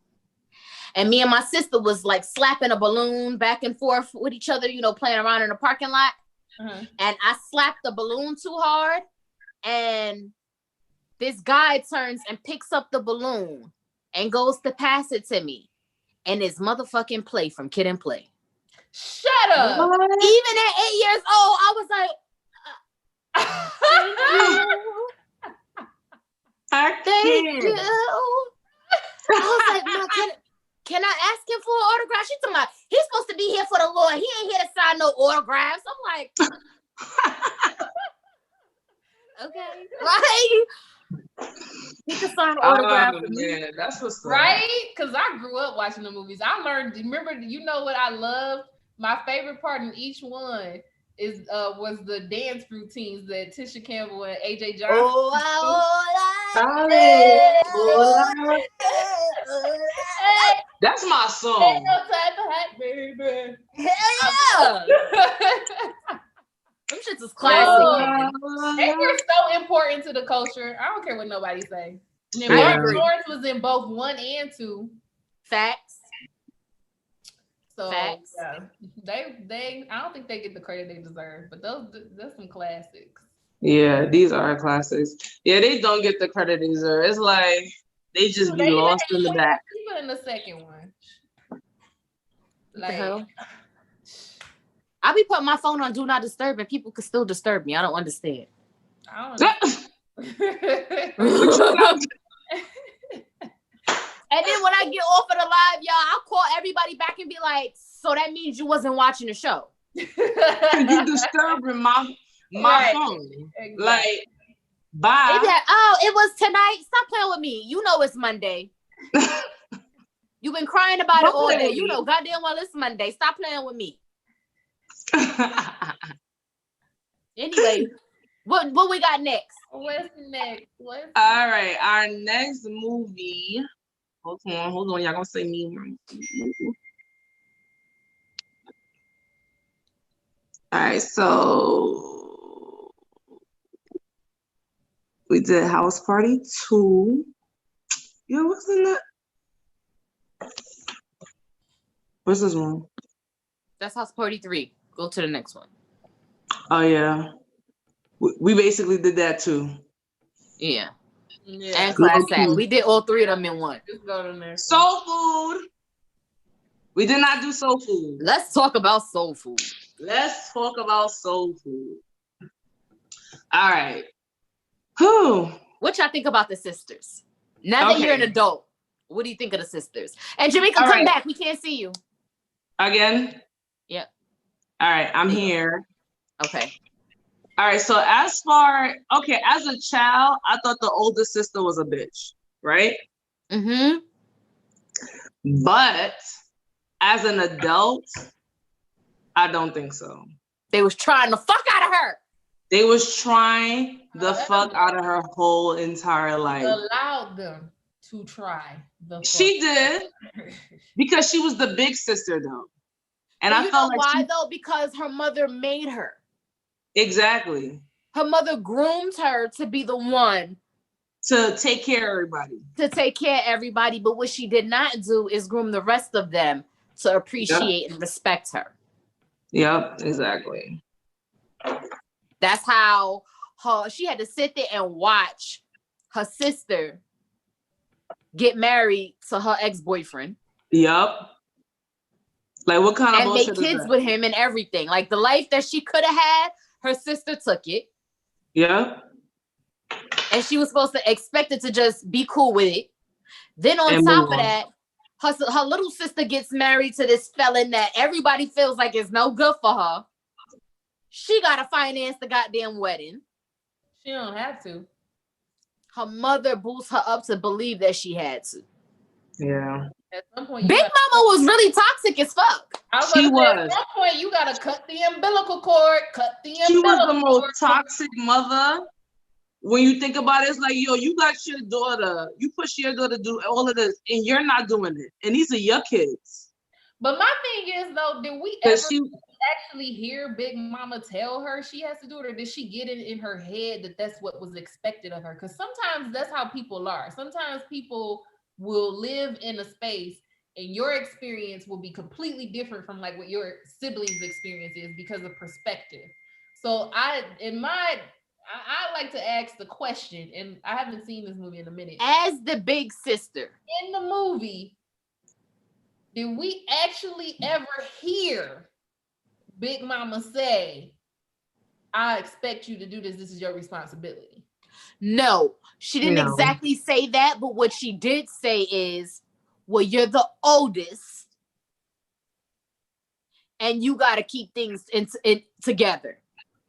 And me and my sister was like slapping a balloon back and forth with each other, playing around in the parking lot. Uh-huh. And I slapped the balloon too hard. And this guy turns and picks up the balloon and goes to pass it to me. And it's motherfucking Play from Kid and Play. Shut up. Even at 8 years old, I was like, thank you. I was like, Mom, can I ask him for an autograph? She's talking about, he's supposed to be here for the Lord. He ain't here to sign no autographs. I'm like, okay. Right? He can sign an autograph for me. Yeah, that's what's right? Because I grew up watching the movies. I learned, remember, you know what I loved? My favorite part in each one was the dance routines that Tisha Campbell and AJ Johnson. That's my Ain't song. no time for hot, baby. Hell yeah! Them shits is classic, man. They were so important to the culture. I don't care what nobody say. And I Martin agree. Lawrence was in both 1 and 2. Facts. So Facts. yeah, they I don't think they get the credit they deserve, but that's some classics. Yeah, these are classics. Yeah, they don't get the credit they deserve. It's like they just be lost in the back. Even in the second one. What the hell? I be putting my phone on do not disturb and people could still disturb me. I don't understand. I don't And then when I get off of the live, y'all, I'll call everybody back and be like, so that means you wasn't watching the show. You disturbing my phone. Exactly. Like, bye. Like, oh, it was tonight. Stop playing with me. You know it's Monday. You've been crying about it all day. You know goddamn well it's Monday. Stop playing with me. Anyway, what we got next? What's next? All right, our next movie. Hold on. Y'all gonna say me. All right, so we did House Party 2. Yo, what's in that? What's this one? That's House Party 3. Go to the next one. Oh yeah, we basically did that too. Yeah. And Class Act. We did all 3 of them in one. Just go to the next. Soul Food. We did not do Soul Food. Let's talk about Soul Food. Let's talk about Soul Food. All right. Who? What y'all think about the sisters? Now that you're an adult, what do you think of the sisters? And Jamaica, come back. We can't see you. Again? Yep. All right, I'm here. Okay. All right, so as a child, I thought the older sister was a bitch, right? Mm-hmm. But as an adult, I don't think so. They was trying the fuck out of her. They was trying the fuck out of her whole entire life. Allowed them to try the fuck. She did. Because she was the big sister, though. And I felt like why though? Because her mother made her. Exactly. Her mother groomed her to be the one to take care of everybody. But what she did not do is groom the rest of them to appreciate and respect her. Yep, exactly. That's how she had to sit there and watch her sister get married to her ex-boyfriend. Yep. Like what kind of bullshit and make kids with him and everything. Like the life that she could have had, her sister took it. Yeah. And she was supposed to expect it to just be cool with it. Then on top of that, her little sister gets married to this felon that everybody feels like is no good for her. She got to finance the goddamn wedding. She don't have to. Her mother boosts her up to believe that she had to. Yeah. At some point, Big Mama was really toxic as fuck. She was. At some point, you gotta cut the umbilical cord. She was the most toxic mother. When you think about it, it's like, yo, you got your daughter. You push your daughter to do all of this, and you're not doing it. And these are your kids. But my thing is, though, did we ever actually hear Big Mama tell her she has to do it, or did she get it in her head that that's what was expected of her? Because sometimes that's how people are. Sometimes people will live in a space and your experience will be completely different from like what your siblings' experience is because of perspective. So I like to ask the question, and I haven't seen this movie in a minute. As the big sister in the movie, did we actually ever hear Big Mama say, I expect you to do this. This is your responsibility? No, she didn't exactly say that. But what she did say is, well, you're the oldest and you got to keep things together.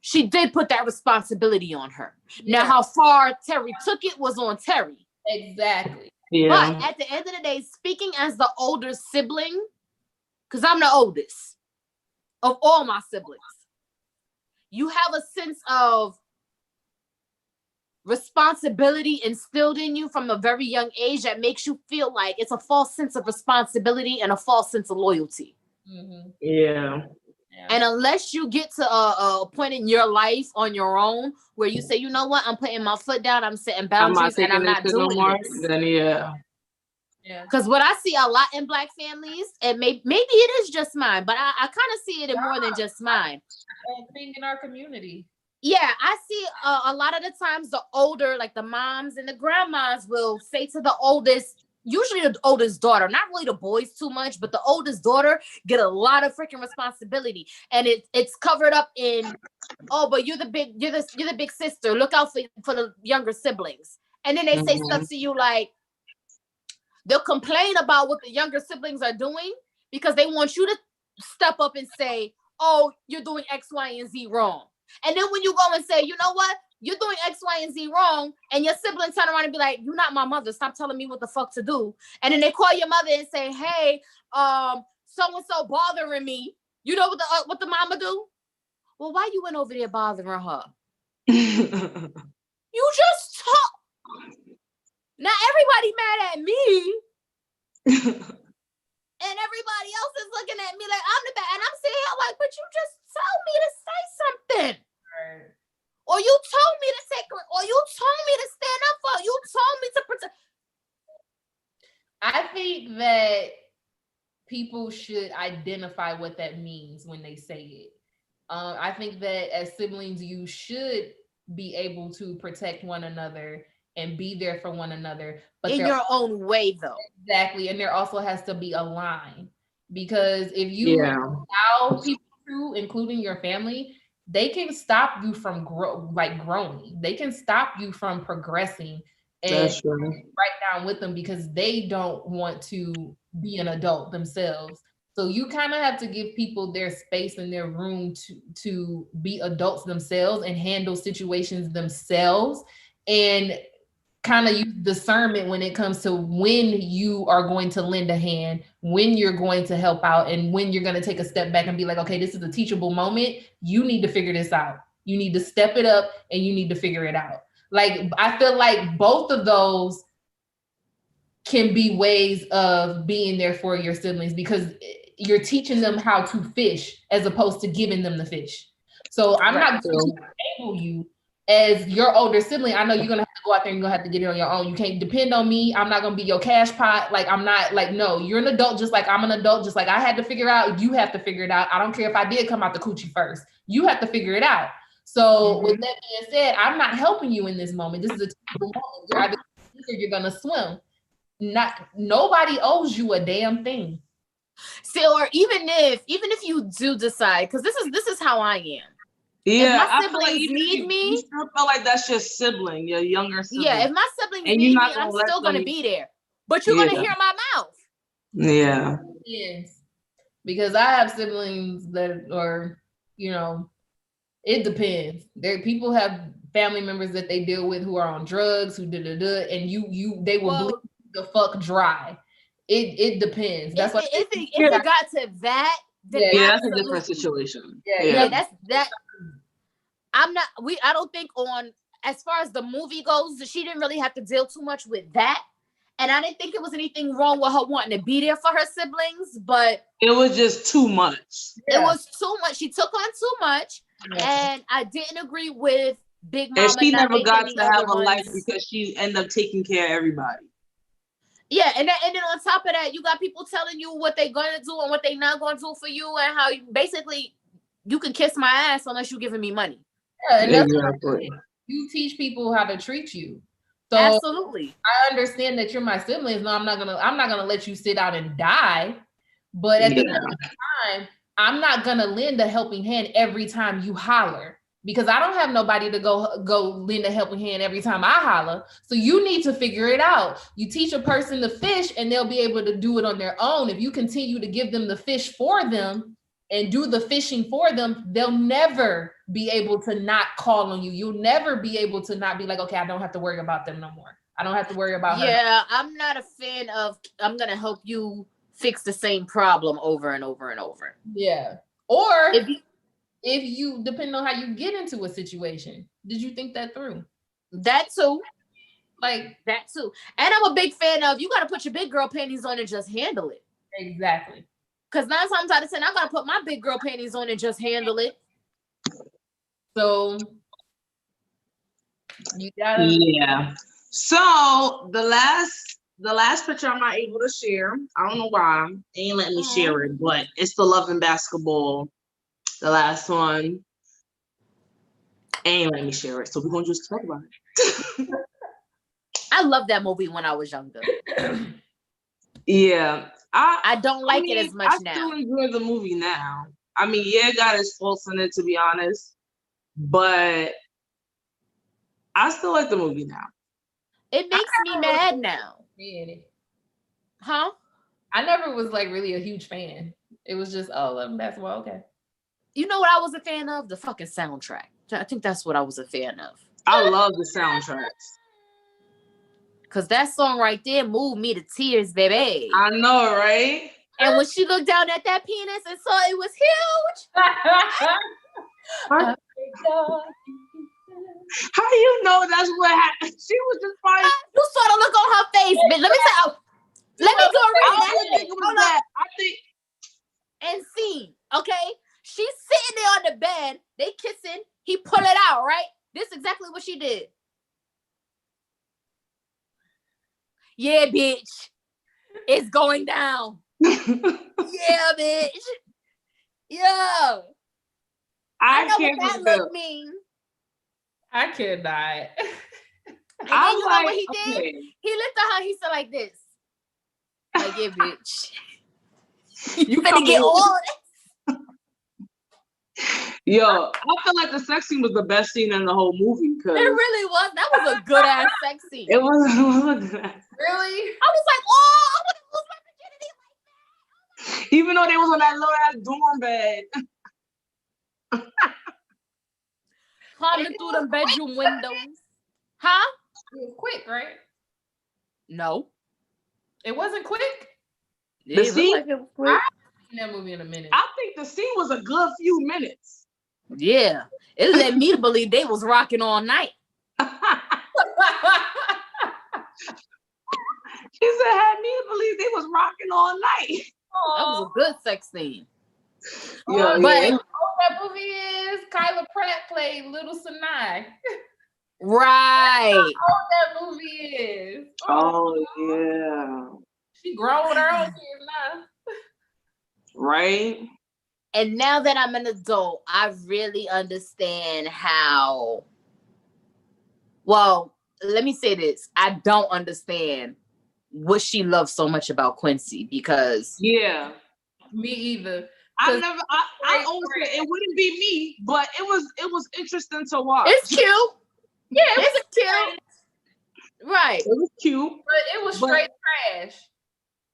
She did put that responsibility on her. Yeah. Now, how far Terry took it was on Terry. Exactly. Yeah. But at the end of the day, speaking as the older sibling, because I'm the oldest of all my siblings, you have a sense of responsibility instilled in you from a very young age that makes you feel like it's a false sense of responsibility and a false sense of loyalty. Yeah. And unless you get to a point in your life on your own where you say, you know what, I'm putting my foot down, I'm setting boundaries, and I'm not doing no this. Then yeah. Because what I see a lot in Black families, and maybe it is just mine, but I kind of see it in more than just mine. Thing in our community. Yeah, I see a lot of the times the older, like the moms and the grandmas, will say to the oldest, usually the oldest daughter, not really the boys too much, but the oldest daughter get a lot of freaking responsibility, and it's covered up in, oh, but you're the big sister. Look out for the younger siblings, and then they say stuff to you like, they'll complain about what the younger siblings are doing because they want you to step up and say, oh, you're doing X, Y, and Z wrong. And then when you go and say, you know what, you're doing X, Y, and Z wrong, and your sibling turn around and be like, you're not my mother. Stop telling me what the fuck to do. And then they call your mother and say, hey, so-and-so bothering me. You know what the mama do? Well, why you went over there bothering her? You just talk. Now everybody mad at me. And everybody else is looking at me like I'm the bad. And I'm sitting here like, but you just told me to say something. Right. Or you told me to take, or you told me to stand up for, you told me to protect. I think that people should identify what that means when they say it. I think that as siblings, you should be able to protect one another and be there for one another, but in your own way, though. Exactly. And there also has to be a line, because if you allow people to, including your family, they can stop you from growing. They can stop you from progressing and right down with them because they don't want to be an adult themselves. So you kind of have to give people their space and their room to be adults themselves and handle situations themselves, and kind of use discernment when it comes to when you are going to lend a hand, when you're going to help out, and when you're going to take a step back and be like, okay, this is a teachable moment. You need to figure this out. You need to step it up and you need to figure it out. Like, I feel like both of those can be ways of being there for your siblings, because you're teaching them how to fish as opposed to giving them the fish. So I'm not going to enable you as your older sibling. I know you're going to have to go out there and you're going to have to get it on your own. You can't depend on me. I'm not going to be your cash pot. Like, I'm not like, no, you're an adult just like I'm an adult. Just like I had to figure out, you have to figure it out. I don't care if I did come out the coochie first. You have to figure it out. So with that being said, I'm not helping you in this moment. This is a teachable moment. You're either you're going to swim. Nobody owes you a damn thing. So, or even if you do decide, because this is how I am. Yeah, if my siblings need me, you still feel like that's your sibling, your younger sibling. Yeah, if my siblings need me, I'm still gonna be there. But you're gonna hear my mouth. Yeah. Yes. Because I have siblings that are, it depends. People have family members that they deal with who are on drugs, who and they will bleed the fuck dry. It depends. That's what if it got to that, then that's a different situation. Yeah, that's that. I don't think as far as the movie goes, she didn't really have to deal too much with that. And I didn't think it was anything wrong with her wanting to be there for her siblings, but it was just too much. It was too much. She took on too much. And I didn't agree with Big Mama. And she never got to have a life because she ended up taking care of everybody. Yeah, and then on top of that, you got people telling you what they're gonna do and what they're not gonna do for you, and how you can kiss my ass unless you're giving me money. Yeah, and exactly. You teach people how to treat you. So absolutely, I understand that you're my siblings. No, I'm not gonna let you sit out and die. But at the same time, I'm not gonna lend a helping hand every time you holler, because I don't have nobody to go lend a helping hand every time I holler. So you need to figure it out. You teach a person to fish and they'll be able to do it on their own. If you continue to give them the fish for them and do the fishing for them, they'll never be able to not call on you. You'll never be able to not be like, okay, I don't have to worry about them no more. I don't have to worry about her. Yeah, I'm not a fan of, I'm going to help you fix the same problem over and over and over. Yeah. Or if you depending on how you get into a situation, did you think that through? That too. Like that too. And I'm a big fan of you got to put your big girl panties on and just handle it. Exactly. Because 9 times out of 10, I got to put my big girl panties on and just handle it. So you gotta. Yeah. So the last picture I'm not able to share. I don't know why. They ain't letting me share it, but it's the Love and Basketball. The last one. Ain't letting me share it. So we're gonna just talk about it. I love that movie when I was younger. Yeah. I don't like it as much now. I still enjoy the movie now. I mean, yeah, it got its faults in it, to be honest. But I still like the movie now. It makes me mad now. Huh? I never was like really a huge fan. It was just, oh, Love and Basketball, okay. You know what I was a fan of? The fucking soundtrack. I think that's what I was a fan of. I love the soundtracks. Cause that song right there moved me to tears, baby. I know, right? And when she looked down at that penis and saw it was huge. How do you know that's what happened? She was just fine. You saw the look on her face, but let me tell you. Let me go read that. I think it was that. I think. And scene, okay? She's sitting there on the bed. They kissing. He pull it out, right? This is exactly what she did. Yeah, bitch. It's going down. Yeah, bitch. Yeah. I know what that look mean. I cannot. And then you know what he did? He looked at her, he said like this. Like, yeah, bitch. You better get all this. Yo, I feel like the sex scene was the best scene in the whole movie. It really was. That was a good ass sex scene. It was a good ass. Really? I was like, oh, I would have lost my virginity like that. Even though they was on that low ass dorm bed. Climbing through them bedroom windows. Huh? It was quick, right? No. It wasn't quick? The scene? Like it was quick. That movie in a minute. I think the scene was a good few minutes. Yeah. It led me to believe they was rocking all night. She said, had me to believe they was rocking all night. That was a good sex scene. Yeah, but that movie is Kyla Pratt played Little Sinai. Right. That movie is. Oh yeah. She grown with her own kids now. Right. And now that I'm an adult, I really understand how. Well, let me say this. I don't understand what she loves so much about Quincy because. Yeah. Me either. I always said it wouldn't be me, but it was interesting to watch. It's cute. Yeah, it was cute. Right. It was cute. But it was straight trash.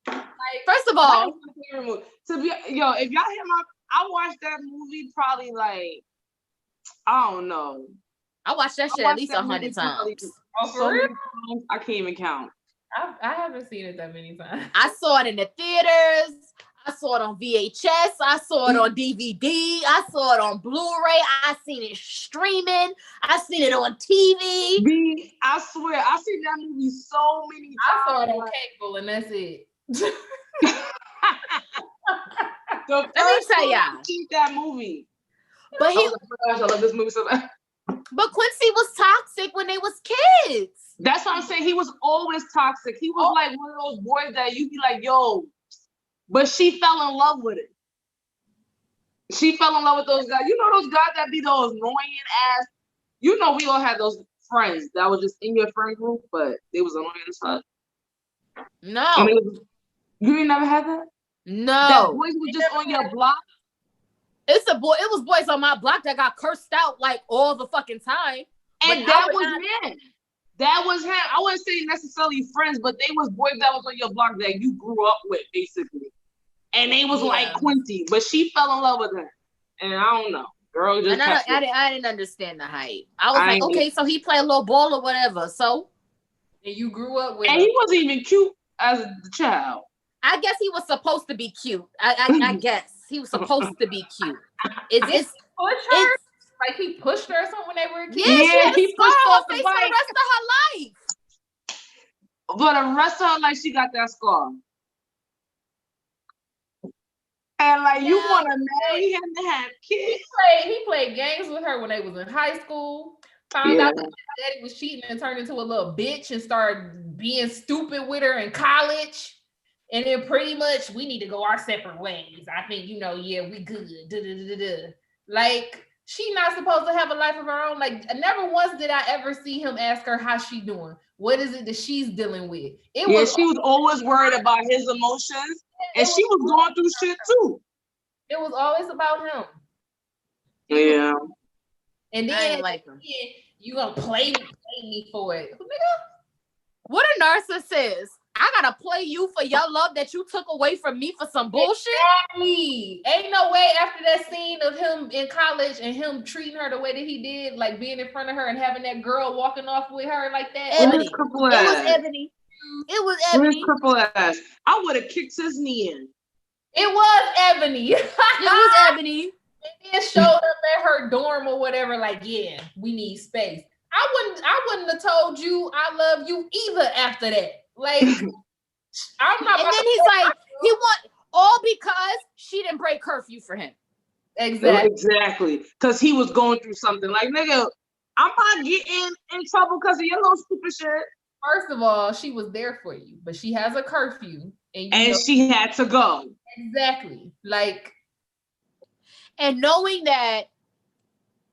Like, first of all, if y'all hear I watched that movie probably like, I don't know. I watched that shit at least 100 times. Oh, for real? I can't even count. I haven't seen it that many times. I saw it in the theaters. I saw it on VHS. I saw it on DVD. I saw it on Blu-ray. I seen it streaming. I seen it on TV. I swear, I seen that movie so many times. I saw it on cable, and that's it. Let me tell y'all, that movie. But he, I love this movie so bad. But Quincy was toxic when they was kids. That's what I'm saying. He was always toxic. He was like one of those boys that you be like, yo. But she fell in love with it. She fell in love with those guys. You know those guys that be those annoying ass. You know we all had those friends that was just in your friend group, but they was annoying as fuck. No. You ain't never had that? No. That boys were just on your block? It was boys on my block that got cursed out like all the fucking time. And that was him. That was him. I wouldn't say necessarily friends, but they was boys that was on your block that you grew up with, basically. And they was like Quincy, but she fell in love with him. And I don't know. Girl just I didn't understand the hype. I was like, okay, so he played a little ball or whatever. So and you grew up with and he wasn't even cute as a child. I guess he was supposed to be cute. I guess he was supposed to be cute. Like he pushed her or something when they were a kid. Yeah, she had a he scar pushed on off her the face for the bike. rest of her life. For the rest of her life, she got that scar. And like, you want to marry him to have kids? He played games with her when they was in high school. Found out that daddy was cheating and turned into a little bitch and started being stupid with her in college. And then pretty much we need to go our separate ways. I think, yeah, we good. Like, she not supposed to have a life of her own. Like, never once did I ever see him ask her how she doing. What is it that she's dealing with? She was always worried about his emotions. And she was going through shit too. It was always about him. Yeah. And then I ain't like him. You gonna play me for it. What a narcissist is. I gotta play you for your love that you took away from me for some bullshit. Exactly. Ain't no way after that scene of him in college and him treating her the way that he did, like being in front of her and having that girl walking off with her like that. Ebony. It was Ebony. It was Ebony. Cripple ass. I would have kicked his knee in. It was Ebony. It was Ebony. And then showed up at her dorm or whatever, like, yeah, we need space. I wouldn't have told you I love you either after that. Like, I'm not. And then he's like, he want all because she didn't break curfew for him. Exactly. Because he was going through something. Like, nigga, I'm not getting in trouble because of your little stupid shit. First of all, she was there for you, but she has a curfew. And she had to go. Exactly. Like, and knowing that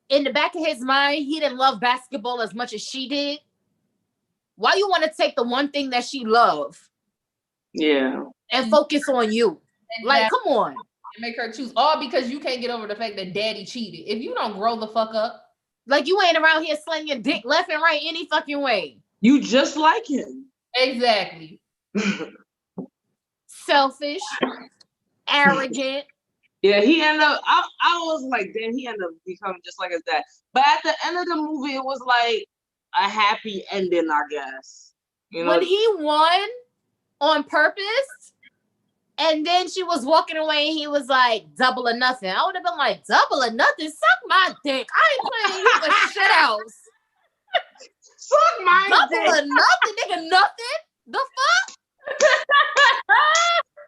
in the back of his mind, he didn't love basketball as much as she did. Why you want to take the one thing that she loved? Yeah. And focus on you. Exactly. Like, come on. And make her choose. All because you can't get over the fact that daddy cheated. If you don't grow the fuck up. Like, you ain't around here slinging your dick left and right any fucking way. You just like him. Exactly. Selfish. Arrogant. Yeah, he ended up, I was like, damn, he ended up becoming just like his dad. But at the end of the movie, it was like a happy ending, I guess. When he won on purpose, and then she was walking away, and he was like, double or nothing. I would have been like, double or nothing? Suck my dick. I ain't playing you for shit else. Suck my dick. Double or nothing, nigga, nothing? The fuck?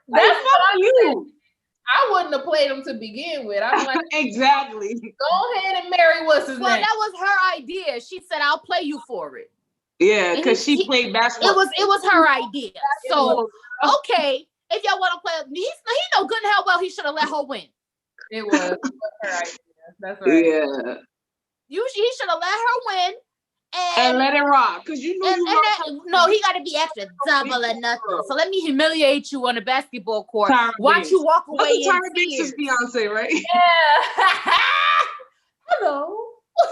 That's fuck you. I wouldn't have played him to begin with. I'm like, exactly. Go ahead and marry what's his name. Well, that was her idea. She said, I'll play you for it. Yeah, because she played basketball. It was her idea. So, okay, if y'all want to play, he know good and hell well he should have let her win. It was her idea. That's right. Yeah. He should have let her win. And let it rock, because you know no, he got to be extra double or nothing. So let me humiliate you on the basketball court. Watch you walk away in Tyra Banks' fiance, right? Yeah. Hello.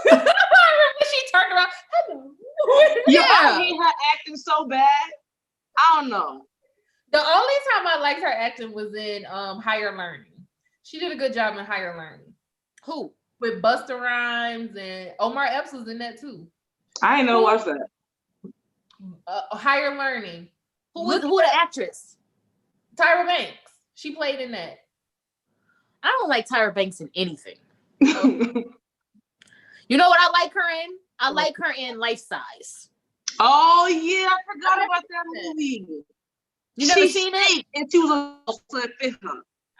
She turned around. Hello. Yeah, I hate her acting so bad. I don't know. The only time I liked her acting was in Higher Learning. She did a good job in Higher Learning. Who? With Busta Rhymes and Omar Epps was in that too. I ain't know what's that. Higher Learning. Who the actress? Tyra Banks. She played in that. I don't like Tyra Banks in anything. You know what I like her in? I like her in Life Size. Oh yeah, I forgot about that movie. You never seen it? And she was a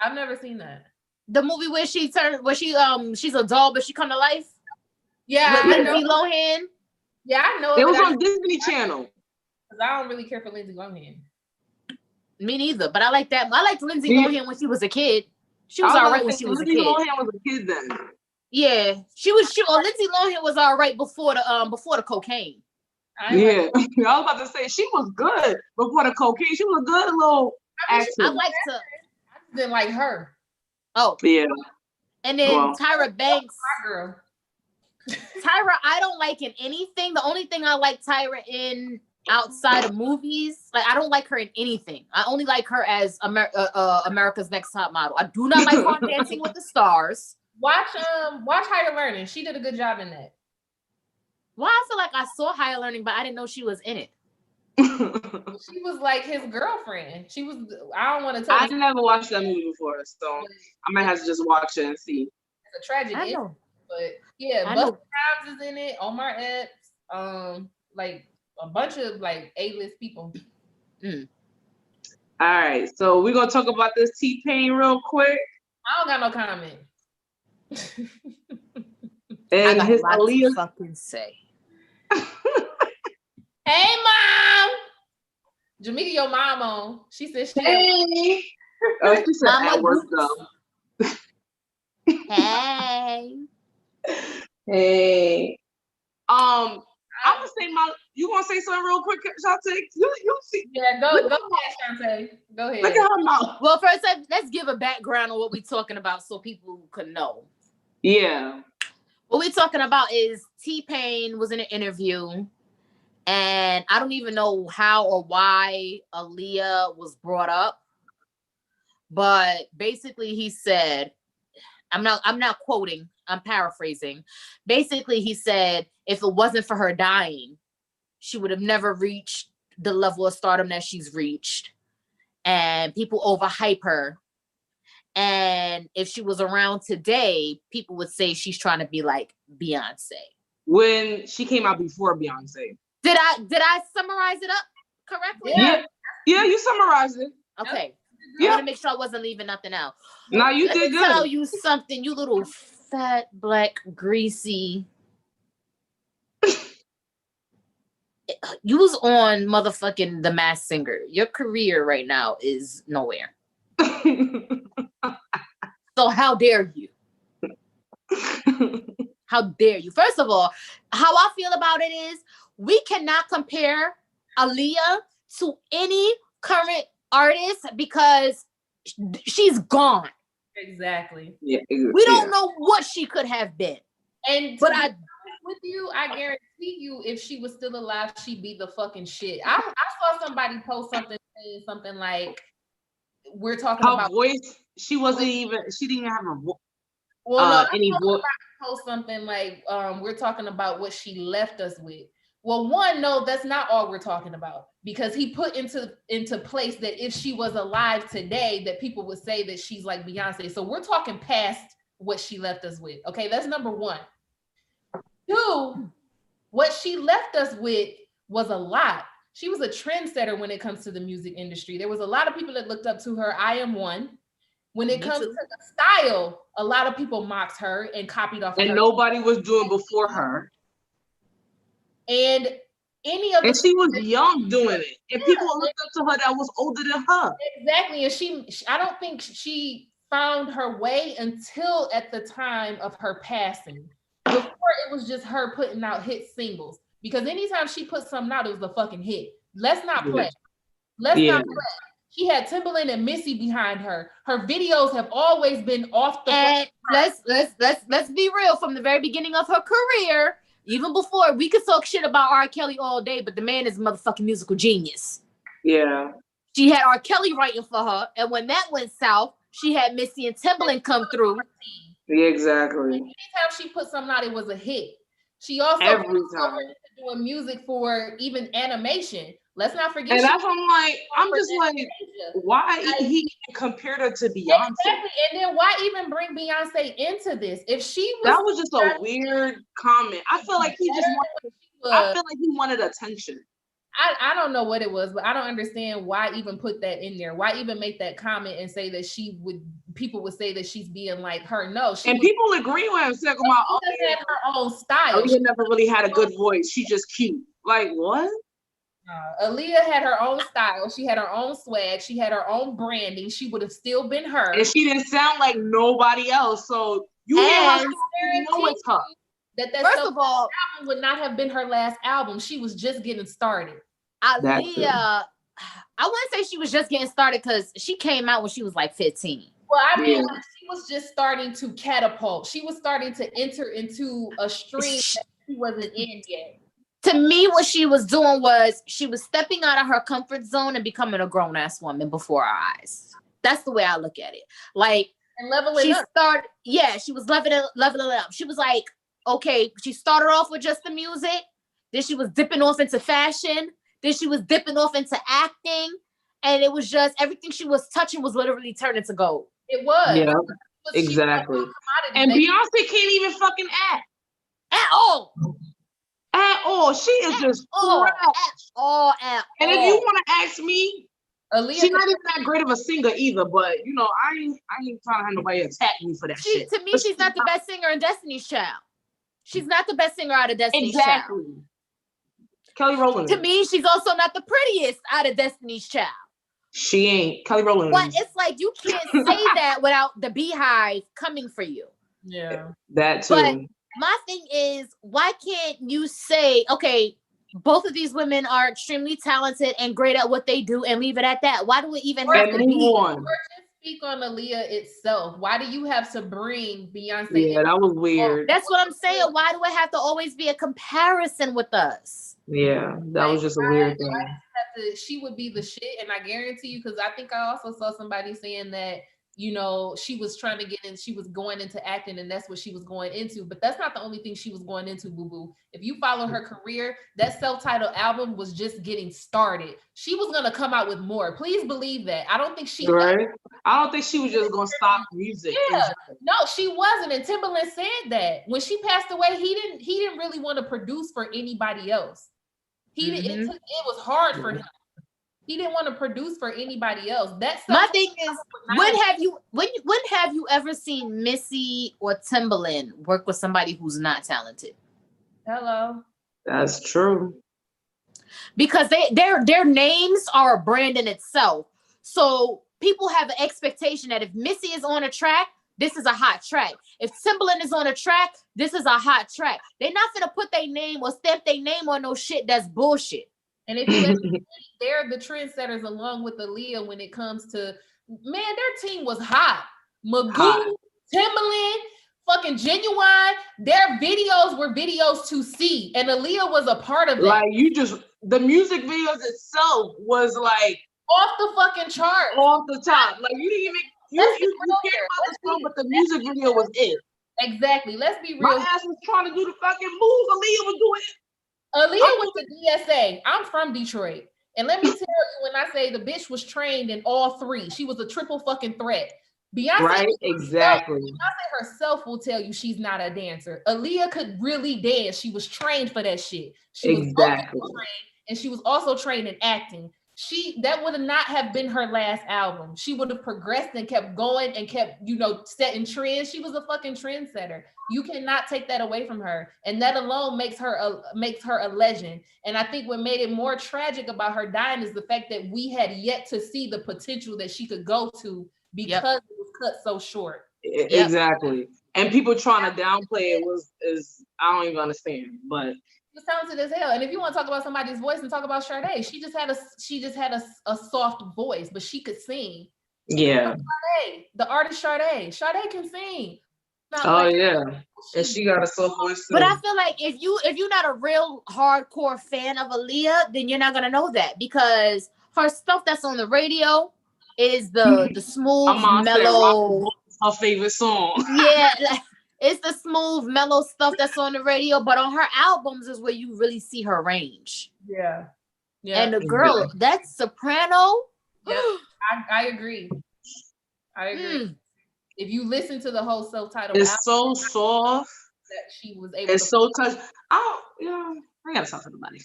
I've never seen that. The movie where she's a doll but she come to life. Yeah, with Lindsay Lohan. Yeah, I know. It was on Disney Channel. Because I don't really care for Lindsay Lohan. Me neither, but I like that. I liked Lindsay Lohan when she was a kid. She was all right when she was a kid. Lindsay Lohan was a kid then. Yeah, she was. Lindsay Lohan was all right before the cocaine. Yeah, I was about to say she was good before the cocaine. She was a good little actress. I liked her. I didn't like her. Oh yeah. And then Tyra Banks. My girl. Tyra, I don't like in anything. The only thing I like Tyra in outside of movies, like I don't like her in anything. I only like her as America's Next Top Model. I do not like her on Dancing with the Stars. Watch Higher Learning. She did a good job in that. Well, I feel like I saw Higher Learning, but I didn't know she was in it. She was like his girlfriend. She was. I don't want to tell. I never watched that movie before, so I might have to just watch it and see. It's a tragic. But yeah, Busta Rhymes is in it. Omar Epps, like a bunch of like A-list people. All right, so we're gonna talk about this T-Pain real quick. I don't got no comment. And I got his Aaliyah fucking say. Hey, mom. Jamaica, your mom on. She said she. Hey. Oh, she said Mama at work though. Hey. Hey. I'm gonna say you gonna say something real quick, Shantae? You see. Yeah, go ahead, Shantae. Go ahead. Look at her mouth. Well, first let's give a background on what we're talking about so people could know. Yeah. What we're talking about is T-Pain was in an interview, and I don't even know how or why Aaliyah was brought up, but basically he said, I'm not quoting, I'm paraphrasing. Basically, he said if it wasn't for her dying, she would have never reached the level of stardom that she's reached. And people overhype her. And if she was around today, people would say she's trying to be like Beyonce. When she came out before Beyonce. Did I summarize it up correctly? Yeah, you summarized it. Okay. Yeah. I want to make sure I wasn't leaving nothing out. No, you did good. Let me tell you something, you little fat, black, greasy. You was on motherfucking The Masked Singer. Your career right now is nowhere. So how dare you? How dare you? First of all, how I feel about it is we cannot compare Aaliyah to any current artist because she's gone. Exactly. Yeah, we don't know what she could have been. And but I with you, I guarantee you, if she was still alive, she'd be the fucking shit. I saw somebody post something saying something like, "We're talking about voice." She didn't even have a voice. Well, no, any voice. Post something like, "We're talking about what she left us with." Well, one, no, that's not all we're talking about, because he put into place that if she was alive today, that people would say that she's like Beyonce. So we're talking past what she left us with. Okay, that's number one. Two, what she left us with was a lot. She was a trendsetter when it comes to the music industry. There was a lot of people that looked up to her. I am one. When it comes to the style, a lot of people mocked her and copied off of her. And nobody was doing before her. And any of she was young doing it. And people looked up to her that was older than her. Exactly. And I don't think she found her way until at the time of her passing. Before, it was just her putting out hit singles. Because anytime she put something out, it was a fucking hit. Let's not play. Let's not play. She had Timbaland and Missy behind her. Her videos have always been off the. And let's be real. From the very beginning of her career, even before, we could talk shit about R. Kelly all day, but the man is a motherfucking musical genius. Yeah. She had R. Kelly writing for her, and when that went south, she had Missy and Timbaland come through. Yeah, exactly. Anytime she put something out, it was a hit. She also doing music for even animation. Let's not forget. And that's I'm just like, why he compared her to Beyonce? Exactly. And then why even bring Beyonce into this? If she was, that was just a weird comment. I feel like he wanted attention. I don't know what it was, but I don't understand why even put that in there. Why even make that comment and say that people would say that she's being like her. No, people agree with him. She had her own style. Aaliyah never really had a good voice. She's just cute. Like what? Aaliyah had her own style. She had her own swag. She had her own branding. She would have still been her. And she didn't sound like nobody else. So you hear her, you know it's her. First of all, album would not have been her last album. She was just getting started. Aaliyah, I wouldn't say she was just getting started because she came out when she was like 15. Well, I mean, she was just starting to catapult. She was starting to enter into a stream that she wasn't in yet. To me, what she was doing was she was stepping out of her comfort zone and becoming a grown-ass woman before our eyes. That's the way I look at it. Like, and leveling up. She was leveling up. She was like, okay, she started off with just the music. Then she was dipping off into fashion. Then she was dipping off into acting. And it was just everything she was touching was literally turning to gold. It was. Yeah. Exactly. And Beyonce can't even fucking act at all. At all. She is just trash. At all. And if you want to ask me, she's not even that great of a singer either. But you know, I ain't trying to have nobody attack me for that shit. To me, she's not the best singer in Destiny's Child. She's not the best singer out of Destiny's Child. Kelly Rowland. To me, she's also not the prettiest out of Destiny's Child. She ain't. Kelly Rowland. But it's like you can't say that without the Beehive coming for you. Yeah. That too. But my thing is, why can't you say, okay, both of these women are extremely talented and great at what they do and leave it at that? Why do we even have to be on? Speak on Aaliyah itself. Why do you have to bring Beyonce? Yeah, that was weird. That's what I'm saying. Why do it have to always be a comparison with us? Yeah, that was just a weird thing. She would be the shit, and I guarantee you, because I think I also saw somebody saying that, you know, she was trying to get in, she was going into acting, and that's what she was going into. But that's not the only thing she was going into, boo boo. If you follow her career, that self-titled album was just getting started. She was gonna come out with more. Please believe that. I don't think she. Right. I don't think she was just gonna stop music. Yeah. No, she wasn't. And Timbaland said that when she passed away, he didn't really want to produce for anybody else. It was hard for him. He didn't want to produce for anybody else. That's my thing is, when have you ever seen Missy or Timbaland work with somebody who's not talented? Hello. That's true. Because their names are a brand in itself. So people have an expectation that if Missy is on a track, this is a hot track. If Timbaland is on a track, this is a hot track. They're not gonna put their name or stamp their name on no shit that's bullshit. And if you they're the trendsetters along with Aaliyah when it comes to, man, their team was hot. Magoo, Timbaland, fucking Genuine. Their videos were videos to see, and Aaliyah was a part of it. Like the music videos itself was like off the fucking chart, off the top. Like you didn't even you cared about the song, but the music video was it. Exactly. Let's be real. My ass was trying to do the fucking moves. Aaliyah was doing it. Aaliyah was the DSA. I'm from Detroit. And let me tell you, when I say the bitch was trained in all three, she was a triple fucking threat. Beyonce, right? Exactly. Beyonce herself will tell you she's not a dancer. Aaliyah could really dance. She was trained for that shit. She was trained, and she was also trained in acting. That would not have been her last album. She would have progressed and kept going and kept, setting trends. She was a fucking trendsetter. You cannot take that away from her. And that alone makes her a legend. And I think what made it more tragic about her dying is the fact that we had yet to see the potential that she could go to because it was cut so short. Exactly. And people trying to downplay it is I don't even understand, but was talented as hell. And if you want to talk about somebody's voice and talk about Sade, she just had a soft voice, but she could sing. Yeah. Sade, the artist Sade can sing. And she got a soft voice too. But I feel like if you're not a real hardcore fan of Aaliyah, then you're not gonna know that, because her stuff that's on the radio is the smooth, mellow. Her favorite song. Yeah. It's the smooth, mellow stuff that's on the radio, but on her albums is where you really see her range. Yeah. And the girl, that soprano. Yeah, I agree. If you listen to the whole self-titled album, it's so soft that she was able. It's so touched. I gotta talk to nobody.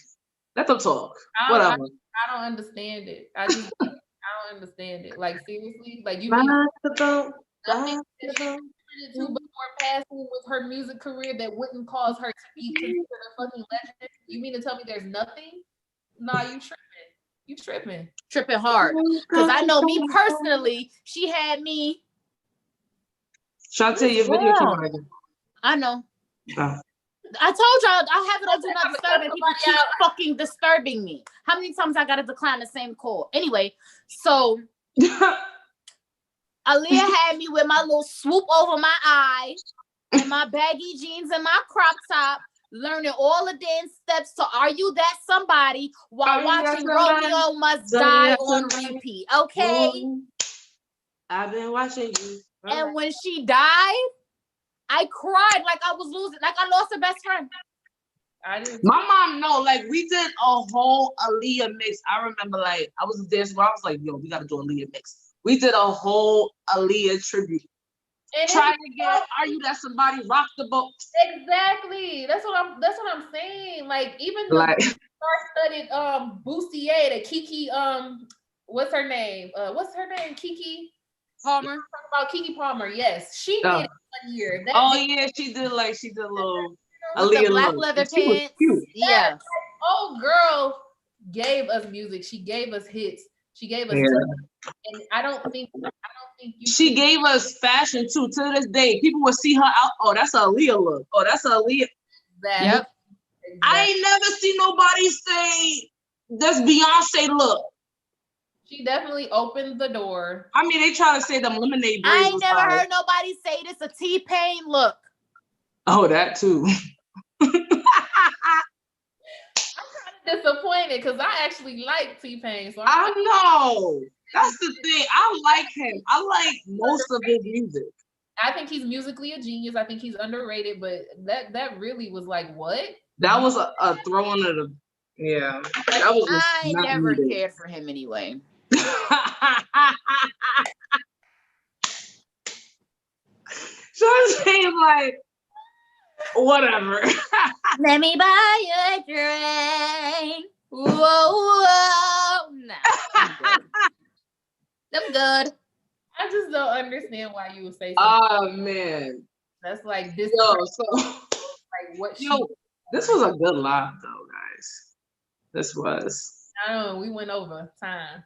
Let them talk. Whatever. I don't understand it. I don't understand it. Like seriously, like you before passing with her music career that wouldn't cause her to be considered a fucking legend? You mean to tell me there's nothing? Nah, you tripping. You tripping hard. Because I know me personally, she had me. Should I tell you your video tomorrow? I know. Oh. I told y'all I have it on Do Not Disturb, and people keep fucking disturbing me. How many times I gotta decline the same call? Anyway, so Aaliyah had me with my little swoop over my eye and my baggy jeans and my crop top, learning all the dance steps to Are You That Somebody while watching Romeo Must Die on repeat. Okay? I've been watching you. And when she died, I cried like I was losing, like I lost a best friend. My mom like we did a whole Aaliyah mix. I remember like I was dancing where I was like, yo, we gotta do a Aaliyah mix. We did a whole Aaliyah tribute And trying to get argue that somebody rocked the boat. Exactly. That's what I'm saying. Like even the Like star-studded bustier, the Kiki what's her name? Kiki Palmer. Talk about Kiki Palmer. Yes, she did it 1 year. yeah, she did a little With the Aaliyah black look. leather She was pants. cute. Yeah. Oh, girl gave us music. She gave us hits. She gave us, and I don't think you. She gave us fashion too. To this day, people will see her out. Oh, that's a Aaliyah look. Oh, that's a Aaliyah. That. Yep. Exactly. I ain't never seen nobody say that's Beyonce look. She definitely opened the door. I mean, they try to say them lemonade braids. I ain't never heard nobody say this a T-Pain look. Oh, that too. Disappointed because I actually like Tpain. So I know. That's the thing. I like him. I like most of his music. I think he's musically a genius. I think he's underrated, but that really was like, what? That was a throw under the That was I never cared for him anyway. So I'm like, whatever. Let me buy you a drink. Whoa. Nah, I'm good. I just don't understand why you would say something. Oh man. That's like this. Like what? This was a good live though, guys. This was. I don't know. We went over time.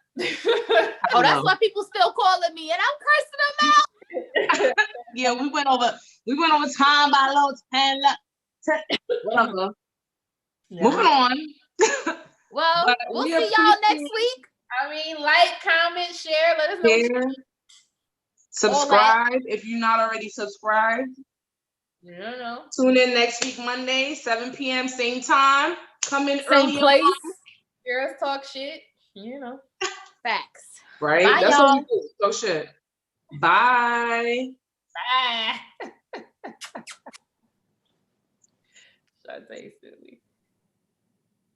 Oh, that's why people still calling me, and I'm cursing them out. Yeah, we went over time by a little 10. Whatever. Yeah. Moving on. Well, we'll see y'all next week. I mean, like, comment, share. Let us know. Subscribe if you're not already subscribed. No. Tune in next week, Monday, 7 p.m. same time. Come in same early. Place. Hear us talk shit. Facts. Right? Bye, that's y'all. what we do. So shit. Bye. Bye. Should I say silly?